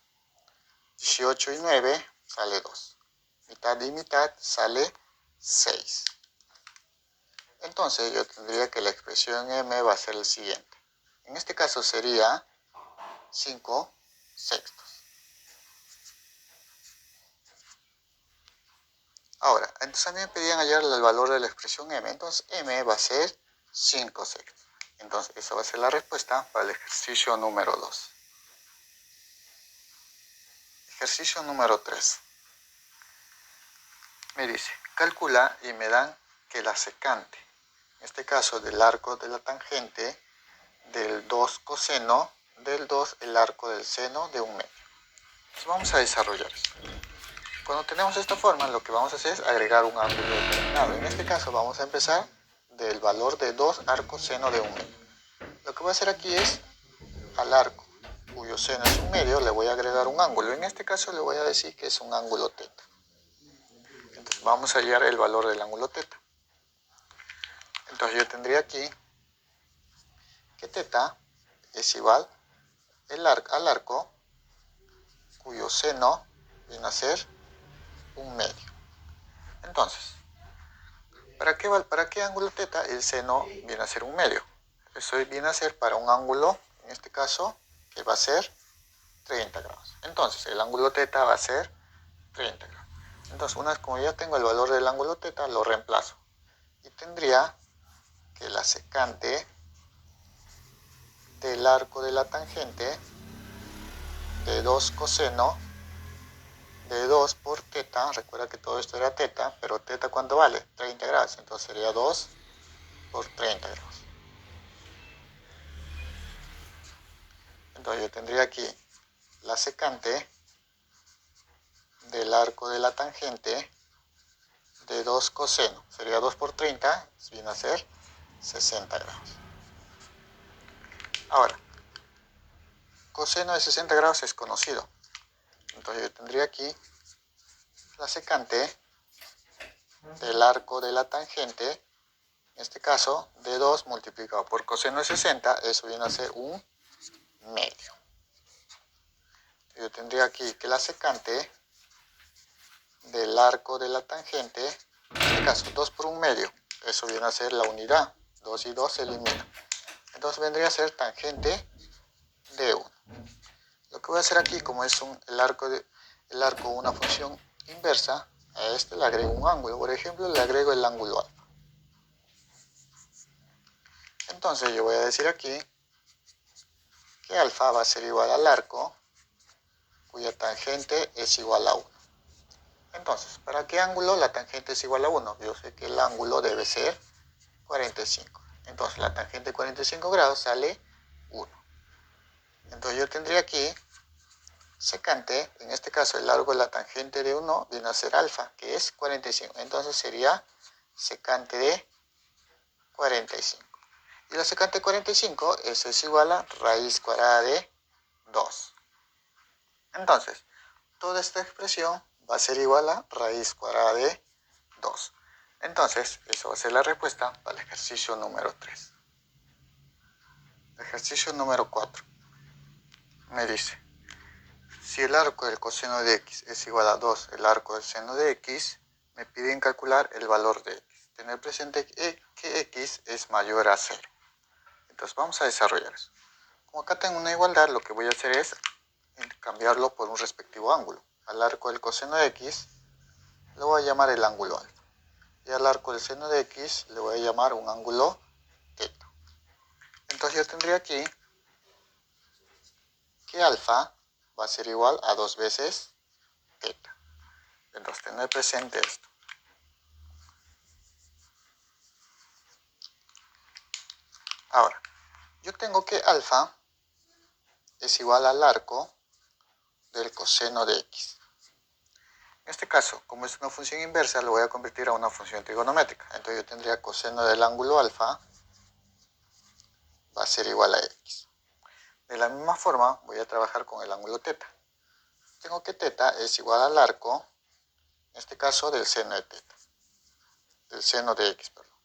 18 y 9 sale 2. Mitad y mitad sale 6. Entonces yo tendría que la expresión m va a ser el siguiente. En este caso sería 5 sextos. Ahora, entonces a mí me pedían hallar el valor de la expresión m. Entonces m va a ser 5 sextos. Entonces esa va a ser la respuesta para el ejercicio número 2. Ejercicio número 3. Me dice, calcula y me dan que la secante, en este caso del arco de la tangente, del 2 coseno, del 2 el arco del seno de 1 medio. Entonces vamos a desarrollar eso. Cuando tenemos esta forma, lo que vamos a hacer es agregar un ángulo determinado. En este caso vamos a empezar del valor de 2 arcos seno de 1 medio. Lo que voy a hacer aquí es al arco cuyo seno es 1 medio, le voy a agregar un ángulo. En este caso le voy a decir que es un ángulo teta. Entonces vamos a hallar el valor del ángulo teta. Entonces yo tendría aquí que teta es igual al arco cuyo seno viene a ser 1 medio. Entonces, ¿para qué ángulo teta? El seno viene a ser 1 medio. Eso viene a ser para un ángulo, en este caso, que va a ser 30 grados. Entonces, el ángulo teta va a ser 30 grados. Entonces, una vez como ya tengo el valor del ángulo teta, lo reemplazo. Y tendría que la secante del arco de la tangente de 2 coseno de 2 por teta, recuerda que todo esto era teta, pero teta ¿cuánto vale? 30 grados, entonces sería 2 por 30 grados. Entonces yo tendría aquí la secante del arco de la tangente de 2 coseno, sería 2 por 30, viene a ser 60 grados. Ahora, coseno de 60 grados es conocido, entonces yo tendría aquí la secante del arco de la tangente, en este caso, de 2 multiplicado por coseno de 60, eso viene a ser 1 medio. Yo tendría aquí que la secante del arco de la tangente, en este caso 2 por 1 medio, eso viene a ser la unidad, 2 y 2 se eliminan. Entonces vendría a ser tangente de 1. Lo que voy a hacer aquí, como es el arco una función inversa, a este le agrego un ángulo. Por ejemplo, le agrego el ángulo alfa. Entonces yo voy a decir aquí que alfa va a ser igual al arco cuya tangente es igual a 1. Entonces, ¿para qué ángulo la tangente es igual a 1? Yo sé que el ángulo debe ser 45. Entonces, la tangente de 45 grados sale 1. Entonces, yo tendría aquí secante, en este caso el largo de la tangente de 1 viene a ser alfa, que es 45. Entonces, sería secante de 45. Y la secante de 45, eso es igual a raíz cuadrada de 2. Entonces, toda esta expresión va a ser igual a raíz cuadrada de 2. Entonces, eso va a ser la respuesta para el ejercicio número 3. Ejercicio número 4. Me dice, si el arco del coseno de x es igual a 2 el arco del seno de x, me piden calcular el valor de x. Tener presente que x es mayor a 0. Entonces, vamos a desarrollar eso. Como acá tengo una igualdad, lo que voy a hacer es cambiarlo por un respectivo ángulo. Al arco del coseno de x le voy a llamar el ángulo alfa. Y al arco del seno de x le voy a llamar un ángulo teta. Entonces yo tendría aquí que alfa va a ser igual a 2 veces teta. Entonces tener presente esto. Ahora, yo tengo que alfa es igual al arco del coseno de x. En este caso, como es una función inversa, lo voy a convertir a una función trigonométrica. Entonces yo tendría coseno del ángulo alfa va a ser igual a x. De la misma forma, voy a trabajar con el ángulo teta. Tengo que teta es igual al arco, en este caso, del seno de teta. Del seno de x, perdón.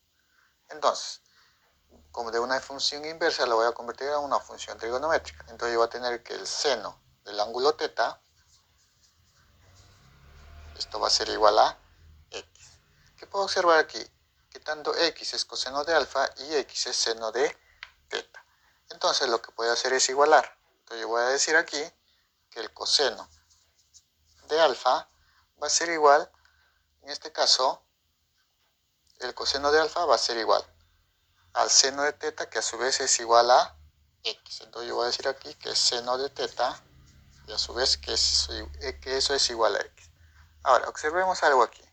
Entonces, como de una función inversa, lo voy a convertir a una función trigonométrica. Entonces yo voy a tener que el seno del ángulo teta, esto va a ser igual a x. ¿Qué puedo observar aquí? Que tanto x es coseno de alfa y x es seno de teta. Entonces lo que puedo hacer es igualar. Entonces yo voy a decir aquí que el coseno de alfa va a ser igual, en este caso, el coseno de alfa va a ser igual al seno de teta, que a su vez es igual a x. Entonces yo voy a decir aquí que es seno de teta y a su vez que eso es igual a x. Ahora, observemos algo aquí.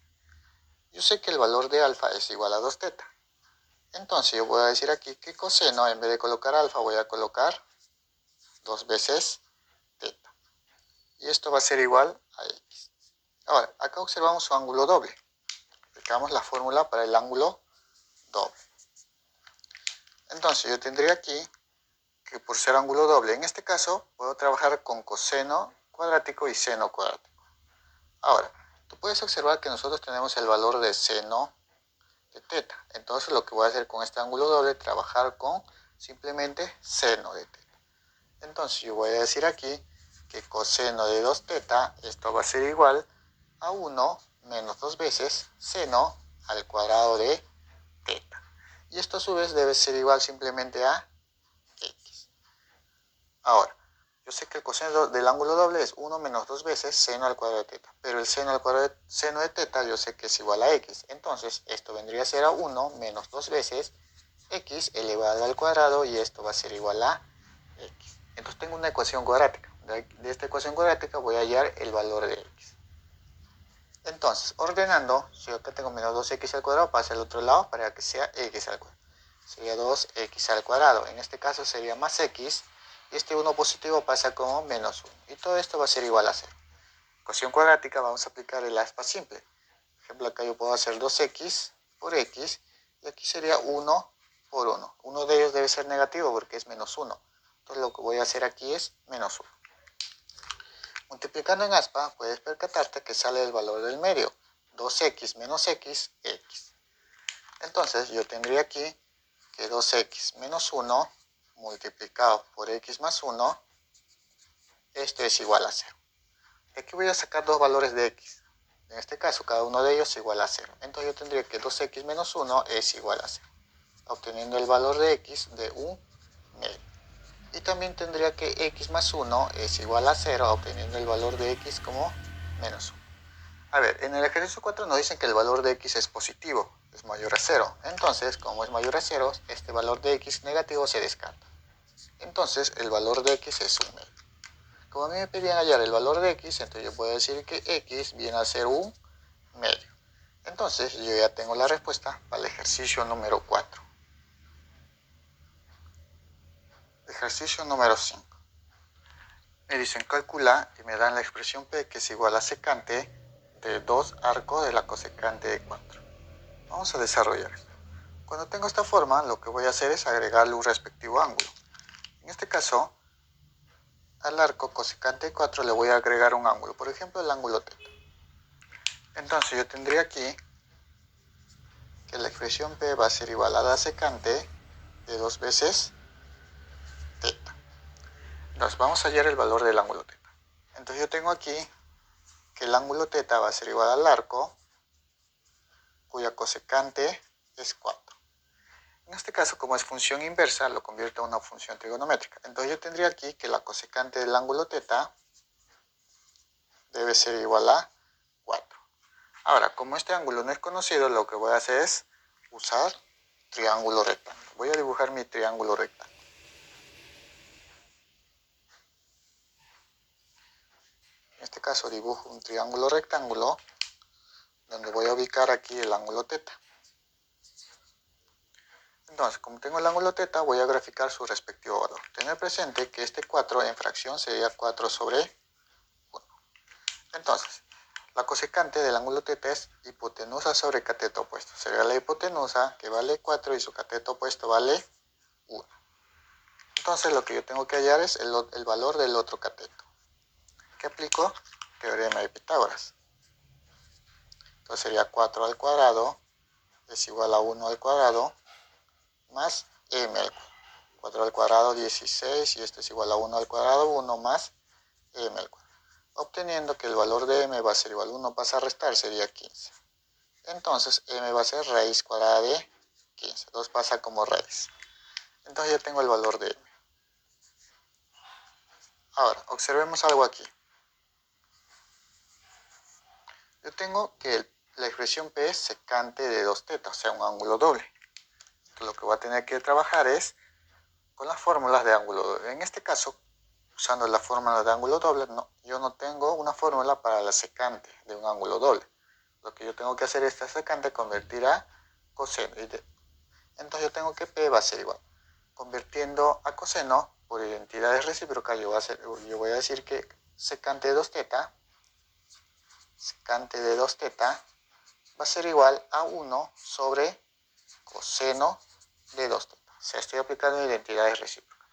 Yo sé que el valor de alfa es igual a 2 teta. Entonces yo voy a decir aquí que coseno, en vez de colocar alfa, voy a colocar 2 veces teta. Y esto va a ser igual a x. Ahora, acá observamos su ángulo doble. Aplicamos la fórmula para el ángulo doble. Entonces yo tendría aquí que por ser ángulo doble, en este caso, puedo trabajar con coseno cuadrático y seno cuadrático. Ahora, tú puedes observar que nosotros tenemos el valor de seno de teta. Entonces lo que voy a hacer con este ángulo doble es trabajar con simplemente seno de teta. Entonces yo voy a decir aquí que coseno de 2 teta, esto va a ser igual a 1 menos 2 veces seno al cuadrado de teta. Y esto a su vez debe ser igual simplemente a x. Ahora, yo sé que el coseno del ángulo doble es 1 menos 2 veces seno al cuadrado de teta. Pero el seno al cuadrado de seno de teta yo sé que es igual a x. Entonces, esto vendría a ser a 1 menos 2 veces x elevado al cuadrado y esto va a ser igual a x. Entonces tengo una ecuación cuadrática. De esta ecuación cuadrática voy a hallar el valor de x. Entonces, ordenando, si yo acá tengo menos 2x al cuadrado, pasa al otro lado para que sea x al cuadrado. Sería 2x al cuadrado. En este caso sería más x. Y este 1 positivo pasa como menos 1. Y todo esto va a ser igual a 0. Ecuación cuadrática, vamos a aplicar el aspa simple. Por ejemplo, acá yo puedo hacer 2x por x. Y aquí sería 1 por 1. Uno de ellos debe ser negativo porque es menos 1. Entonces lo que voy a hacer aquí es menos 1. Multiplicando en aspa, puedes percatarte que sale el valor del medio. 2x menos x, x. Entonces yo tendría aquí que 2x menos 1 multiplicado por x más 1, esto es igual a 0. Aquí voy a sacar dos valores de x. En este caso, cada uno de ellos es igual a 0. Entonces yo tendría que 2x menos 1 es igual a 0, obteniendo el valor de x de 1 medio. Y también tendría que x más 1 es igual a 0, obteniendo el valor de x como menos 1. A ver, en el ejercicio 4 nos dicen que el valor de x es positivo, es mayor a 0. Entonces, como es mayor a 0, este valor de x negativo se descarta. Entonces, el valor de x es 1 medio. como a mí me pedían hallar el valor de x, entonces yo puedo decir que x viene a ser un medio. Entonces yo ya tengo la respuesta para el ejercicio número 4. Ejercicio número 5. Me dicen calcula y me dan la expresión p que es igual a secante de 2 arcos de la cosecante de 4. Vamos a desarrollar esto. Cuando tengo esta forma, lo que voy a hacer es agregarle un respectivo ángulo. En este caso, al arco cosecante de 4 le voy a agregar un ángulo, por ejemplo el ángulo θ. Entonces yo tendría aquí que la expresión p va a ser igual a la secante de 2 veces θ. Entonces vamos a hallar el valor del ángulo θ. Entonces yo tengo aquí que el ángulo θ va a ser igual al arco, cuya cosecante es 4. En este caso, como es función inversa, lo convierto en una función trigonométrica. Entonces yo tendría aquí que la cosecante del ángulo θ debe ser igual a 4. Ahora, como este ángulo no es conocido, lo que voy a hacer es usar triángulo rectángulo. Voy a dibujar mi triángulo rectángulo. En este caso dibujo un triángulo rectángulo donde voy a ubicar aquí el ángulo θ. Entonces, como tengo el ángulo θ, voy a graficar su respectivo valor. Tener presente que este 4 en fracción sería 4 sobre 1. Entonces, la cosecante del ángulo θ es hipotenusa sobre cateto opuesto. Sería la hipotenusa que vale 4 y su cateto opuesto vale 1. Entonces, lo que yo tengo que hallar es el valor del otro cateto. ¿Qué aplico? Teorema de Pitágoras. Entonces sería 4 al cuadrado es igual a 1 al cuadrado más m al cuadrado. 4 al cuadrado 16 y esto es igual a 1 al cuadrado 1 más m al cuadrado. Obteniendo que el valor de m va a ser igual a 1 pasa a restar, sería 15. Entonces m va a ser raíz cuadrada de 15. 2 pasa como raíz. Entonces ya tengo el valor de m. Ahora, observemos algo aquí. Yo tengo que la expresión p es secante de 2θ, o sea, un ángulo doble. Entonces, lo que voy a tener que trabajar es con las fórmulas de ángulo doble. En este caso, usando la fórmula de ángulo doble, yo no tengo una fórmula para la secante de un ángulo doble. Lo que yo tengo que hacer es esta secante convertir a coseno. Entonces yo tengo que p va a ser igual. Convirtiendo a coseno por identidades recíprocas, yo voy a decir que secante de 2θ va a ser igual a 1 sobre coseno de 2θ. O sea, estoy aplicando identidades recíprocas.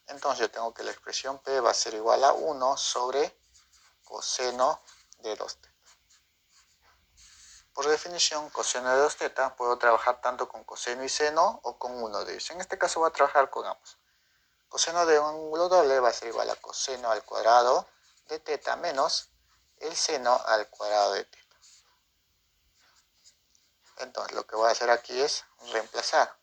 Entonces yo tengo que la expresión p va a ser igual a 1 sobre coseno de 2θ. Por definición, coseno de 2θ puedo trabajar tanto con coseno y seno o con uno de ellos. En este caso voy a trabajar con ambos. Coseno de un ángulo doble va a ser igual a coseno al cuadrado de θ menos el seno al cuadrado de θ. Entonces lo que voy a hacer aquí es reemplazar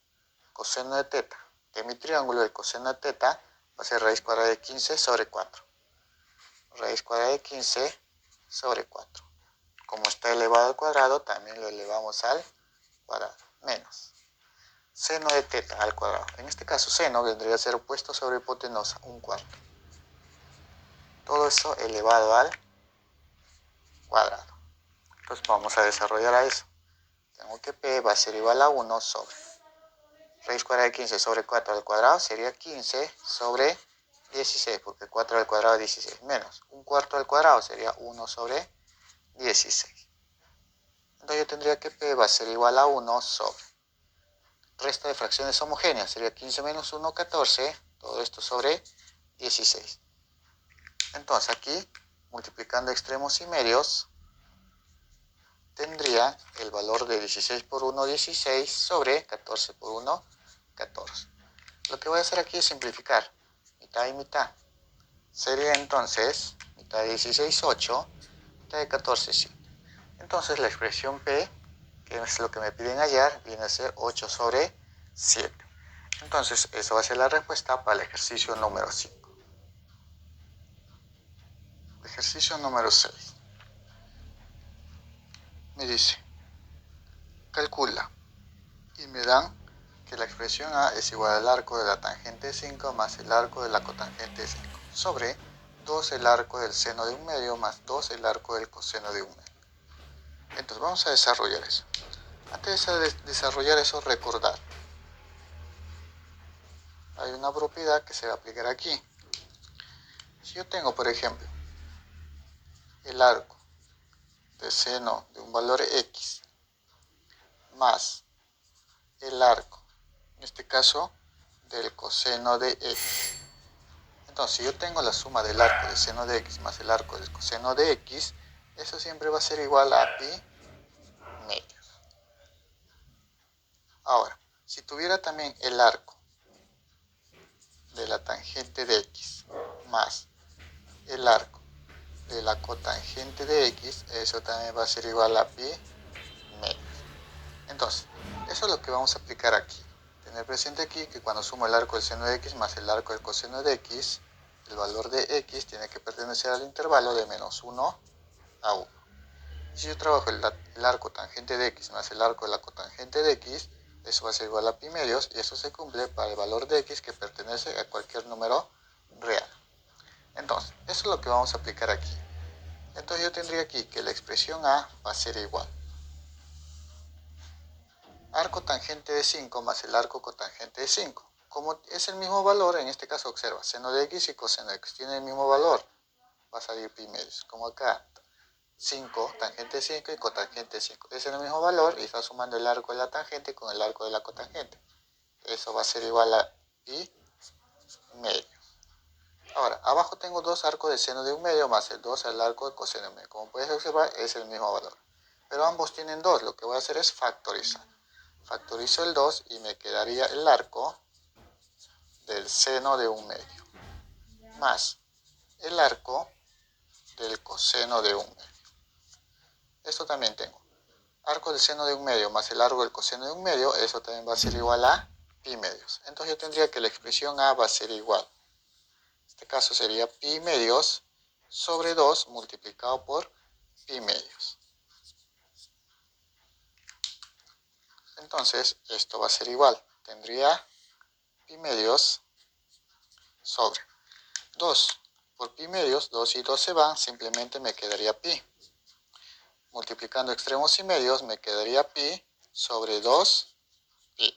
coseno de θ de mi triángulo. El coseno de θ va a ser raíz cuadrada de 15 sobre 4. Raíz cuadrada de 15 sobre 4. Como está elevado al cuadrado, también lo elevamos al cuadrado. Menos seno de θ al cuadrado. En este caso, seno vendría a ser opuesto sobre hipotenusa, un cuarto. Todo eso elevado al cuadrado. Entonces vamos a desarrollar a eso. Tengo que p va a ser igual a 1 sobre raíz cuadrada de 15 sobre 4 al cuadrado sería 15 sobre 16, porque 4 al cuadrado es 16, menos un cuarto al cuadrado sería 1 sobre 16. Entonces yo tendría que p va a ser igual a 1 sobre resto de fracciones homogéneas, sería 15 menos 1, 14, todo esto sobre 16. Entonces aquí, multiplicando extremos y medios, tendría el valor de 16 por 1, 16 sobre 14 por 1, 14. Lo que voy a hacer aquí es simplificar, mitad y mitad. Sería entonces, mitad de 16, 8, mitad de 14, 7. Entonces la expresión p, que es lo que me piden hallar, viene a ser 8 sobre 7. Entonces eso va a ser la respuesta para el ejercicio número 5. Ejercicio número 6. Me dice, calcula, y me dan que la expresión a es igual al arco de la tangente de 5 más el arco de la cotangente de 5 sobre 2 el arco del seno de 1/2 más 2 el arco del coseno de 1/2. Entonces vamos a desarrollar eso. Antes de desarrollar eso, recordar. Hay una propiedad que se va a aplicar aquí. Si yo tengo, por ejemplo, el arco de seno de un valor x más el arco, en este caso, del coseno de x. Entonces, si yo tengo la suma del arco de seno de x más el arco del coseno de x, eso siempre va a ser igual a pi medios. Ahora, si tuviera también el arco de la tangente de x más el arco de la cotangente de x, eso también va a ser igual a pi medios. Entonces, eso es lo que vamos a aplicar aquí. Tener presente aquí que cuando sumo el arco del seno de x más el arco del coseno de x, el valor de x tiene que pertenecer al intervalo de menos 1 a 1. Y si yo trabajo el arco tangente de x más el arco de la cotangente de x, eso va a ser igual a pi medios, y eso se cumple para el valor de x que pertenece a cualquier número real. Entonces, eso es lo que vamos a aplicar aquí. Entonces yo tendría aquí que la expresión a va a ser igual arco tangente de 5 más el arco cotangente de 5. Como es el mismo valor, en este caso observa, seno de x y coseno de x tienen el mismo valor, va a salir pi medios. Como acá, 5, tangente de 5 y cotangente de 5. Es el mismo valor y está sumando el arco de la tangente con el arco de la cotangente. Eso va a ser igual a pi medios. Ahora, abajo tengo 2 arcos de seno de 1/2 más el 2 al arco de coseno de 1/2. Como puedes observar, es el mismo valor. Pero ambos tienen 2, lo que voy a hacer es factorizar. Factorizo el 2 y me quedaría el arco del seno de 1/2 más el arco del coseno de 1/2. Esto también tengo. Arco del seno de 1/2 más el arco del coseno de 1/2, eso también va a ser igual a pi medios. Entonces yo tendría que la expresión a va a ser igual. En este caso sería pi medios sobre 2 multiplicado por pi medios. Entonces esto va a ser igual. Tendría pi medios sobre 2 por pi medios, 2 y 2 se van, simplemente me quedaría pi. Multiplicando extremos y medios me quedaría pi sobre 2 pi,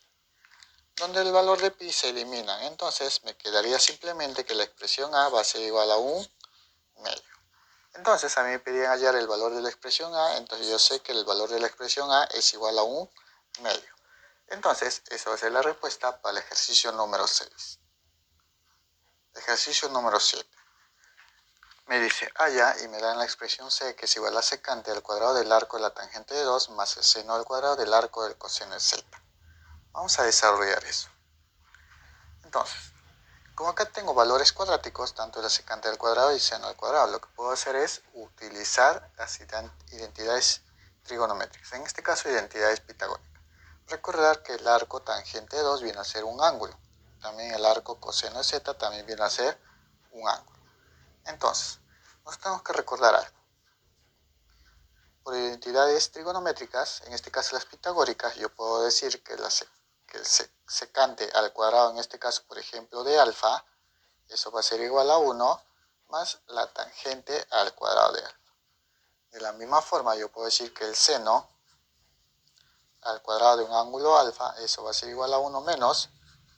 donde el valor de pi se elimina. Entonces me quedaría simplemente que la expresión a va a ser igual a 1 medio. Entonces a mí me pedían hallar el valor de la expresión a, entonces yo sé que el valor de la expresión a es igual a 1 medio. Entonces esa va a ser la respuesta para el ejercicio número 6. Ejercicio número 7. Me dice halla y me dan la expresión c que es igual a secante al cuadrado del arco de la tangente de 2 más el seno al cuadrado del arco del coseno de z. Vamos a desarrollar eso. Entonces, como acá tengo valores cuadráticos, tanto la secante al cuadrado y seno al cuadrado, lo que puedo hacer es utilizar las identidades trigonométricas, en este caso identidades pitagóricas. Recordar que el arco tangente de 2 viene a ser un ángulo. También el arco coseno de z también viene a ser un ángulo. Entonces, nos tenemos que recordar algo. Por identidades trigonométricas, en este caso las pitagóricas, yo puedo decir que el secante al cuadrado, en este caso, por ejemplo, de alfa, eso va a ser igual a 1 más la tangente al cuadrado de alfa. De la misma forma, yo puedo decir que el seno al cuadrado de un ángulo alfa, eso va a ser igual a 1 menos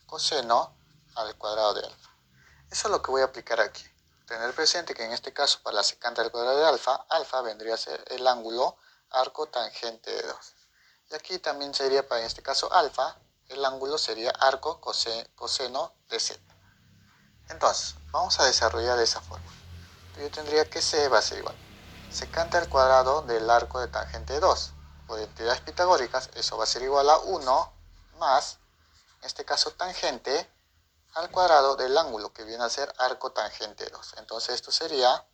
coseno al cuadrado de alfa. Eso es lo que voy a aplicar aquí. Tener presente que en este caso, para la secante al cuadrado de alfa, alfa vendría a ser el ángulo arco tangente de 2. Y aquí también sería, para en este caso alfa, el ángulo sería arco coseno de z. Entonces, vamos a desarrollar de esa forma. Yo tendría que c va a ser igual secante al cuadrado del arco de tangente de 2. Por identidades pitagóricas, eso va a ser igual a 1 más, en este caso, tangente al cuadrado del ángulo, que viene a ser arco tangente 2. Entonces esto sería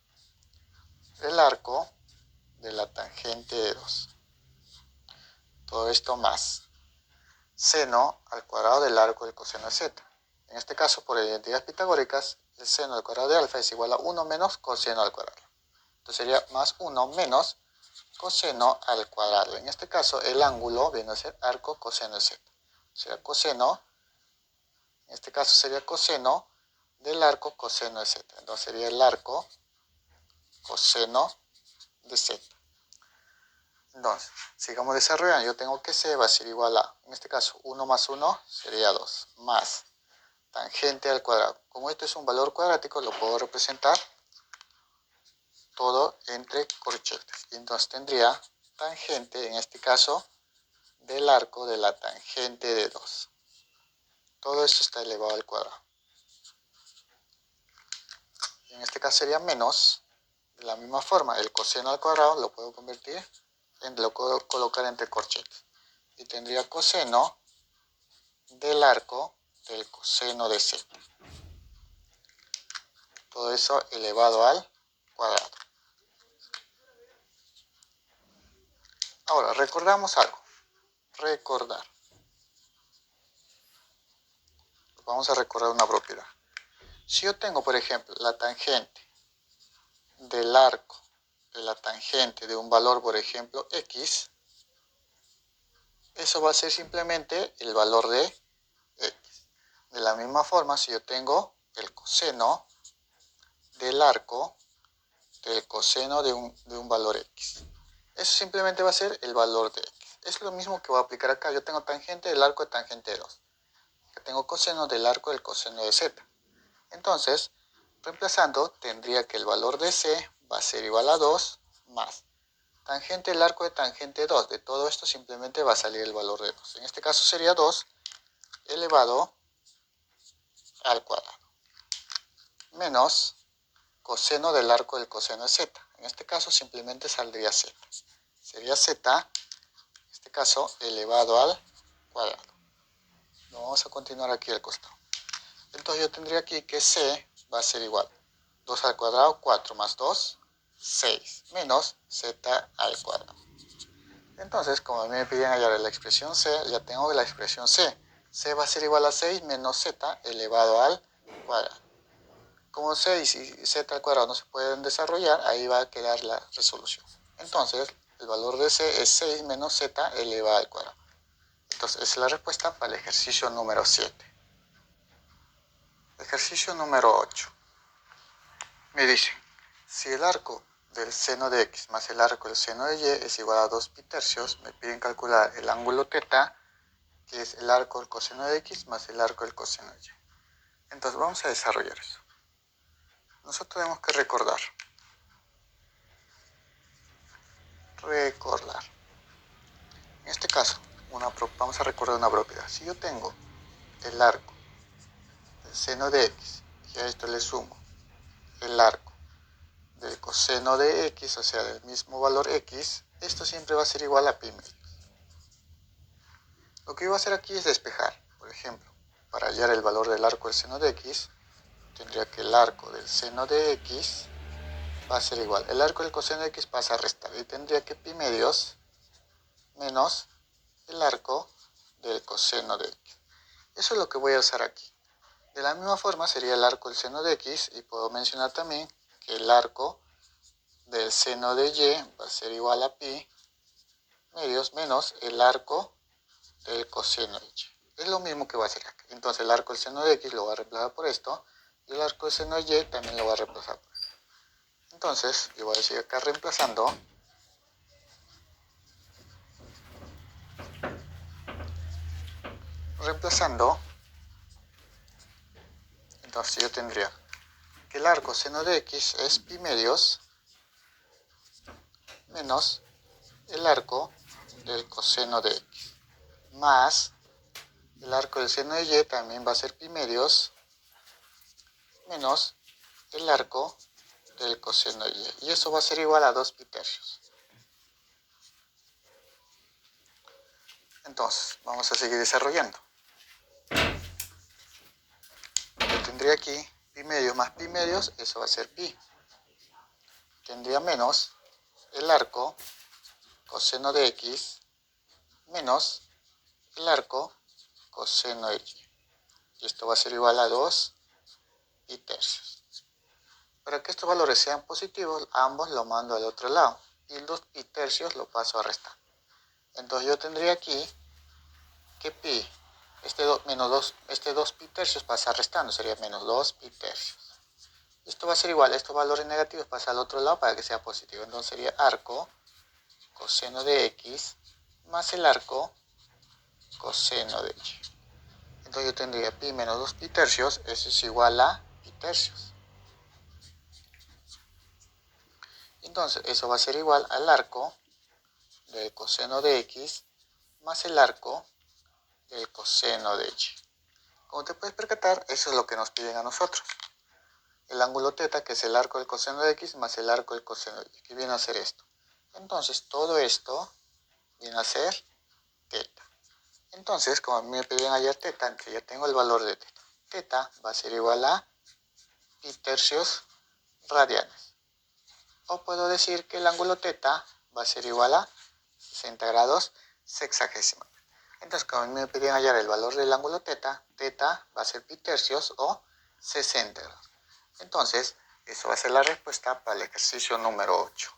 el arco de la tangente de 2. Todo esto más seno al cuadrado del arco del coseno de z. En este caso, por identidades pitagóricas, el seno al cuadrado de alfa es igual a 1 menos coseno al cuadrado. Entonces sería más 1 menos coseno al cuadrado. En este caso, el ángulo viene a ser arco coseno de z. O sea, coseno, en este caso sería coseno del arco coseno de z. Entonces sería el arco coseno de z. Entonces, sigamos desarrollando. Yo tengo que c va a ser igual a, en este caso, 1 más 1 sería 2, más tangente al cuadrado. Como esto es un valor cuadrático, lo puedo representar todo entre corchetes. Y entonces tendría tangente, en este caso, del arco de la tangente de 2. Todo esto está elevado al cuadrado. Y en este caso sería menos, de la misma forma, el coseno al cuadrado lo puedo convertir, lo puedo colocar entre corchetes. Y tendría coseno del arco del coseno de z. Todo eso elevado al cuadrado. Ahora, recordamos algo. Recordar. Vamos a recordar una propiedad. Si yo tengo, por ejemplo, la tangente del arco de la tangente de un valor, por ejemplo, x, eso va a ser simplemente el valor de x. De la misma forma, si yo tengo el coseno del arco del coseno de un valor x, eso simplemente va a ser el valor de x. Es lo mismo que voy a aplicar acá. Yo tengo tangente del arco de tangente de 2. Yo tengo coseno del arco del coseno de z. Entonces, reemplazando, tendría que el valor de c va a ser igual a 2 más tangente del arco de tangente 2. De todo esto simplemente va a salir el valor de 2. En este caso sería 2 elevado al cuadrado. Menos coseno del arco del coseno de z. En este caso simplemente saldría z. Sería z, en este caso, elevado al cuadrado. Lo vamos a continuar aquí al costado. Entonces yo tendría aquí que c va a ser igual. 2 al cuadrado, 4 más 2, 6. Menos z al cuadrado. Entonces, como a mí me piden hallar la expresión c, ya tengo la expresión c. C va a ser igual a 6 menos z elevado al cuadrado. Como 6 y z al cuadrado no se pueden desarrollar, ahí va a quedar la resolución. Entonces, el valor de c es 6 menos z elevado al cuadrado. Entonces, esa es la respuesta para el ejercicio número 7. Ejercicio número 8. Me dice, si el arco del seno de x más el arco del seno de y es igual a 2 pi tercios, me piden calcular el ángulo θ, que es el arco del coseno de x más el arco del coseno de y. Entonces vamos a desarrollar eso. Nosotros tenemos que recordar. En este caso, vamos a recordar una propiedad. Si yo tengo el arco del seno de x, y a esto le sumo el arco del coseno de x, o sea, del mismo valor x, esto siempre va a ser igual a pi medios. Lo que yo voy a hacer aquí es despejar. Por ejemplo, para hallar el valor del arco del seno de x, tendría que el arco del seno de x va a ser igual. El arco del coseno de x pasa a restar y tendría que pi medios menos el arco del coseno de x. Eso es lo que voy a usar aquí. De la misma forma sería el arco del seno de x, y puedo mencionar también que el arco del seno de y va a ser igual a pi medios menos el arco del coseno de y. Es lo mismo que voy a hacer acá. Entonces el arco del seno de x lo voy a reemplazar por esto, y el arco del seno de y también lo voy a reemplazar por esto. Entonces yo voy a decir acá reemplazando, entonces yo tendría que el arco seno de x es pi medios menos el arco del coseno de x, más el arco del seno de y también va a ser pi medios menos el arco del coseno de y. Y eso va a ser igual a 2 pi tercios. Entonces, vamos a seguir desarrollando. Yo tendría aquí pi medios más pi medios, eso va a ser pi. Tendría menos el arco coseno de x menos el arco coseno de y. Y esto va a ser igual a 2 pi tercios. Para que estos valores sean positivos, ambos lo mando al otro lado. Y el 2 pi tercios lo paso a restar. Entonces yo tendría aquí que pi este 2 pi tercios pasa restando, sería menos 2 pi tercios. Esto va a ser igual, estos valores negativos pasan al otro lado para que sea positivo. Entonces sería arco coseno de x más el arco coseno de y. Entonces yo tendría pi menos 2 pi tercios, eso es igual a pi tercios. Entonces eso va a ser igual al arco del coseno de x más el arco del coseno de y. Como te puedes percatar, eso es lo que nos piden a nosotros. El ángulo θ, que es el arco del coseno de x más el arco del coseno de y, que viene a ser esto. Entonces todo esto viene a ser θ. Entonces, como a mí me pedían hallar θ, entonces ya tengo el valor de θ. θ va a ser igual a pi tercios radianes. O puedo decir que el ángulo θ va a ser igual a 60 grados sexagésimos. Entonces, como a mí me pedían hallar el valor del ángulo θ, θ va a ser pi tercios o 60 grados. Entonces, eso va a ser la respuesta para el ejercicio número 8.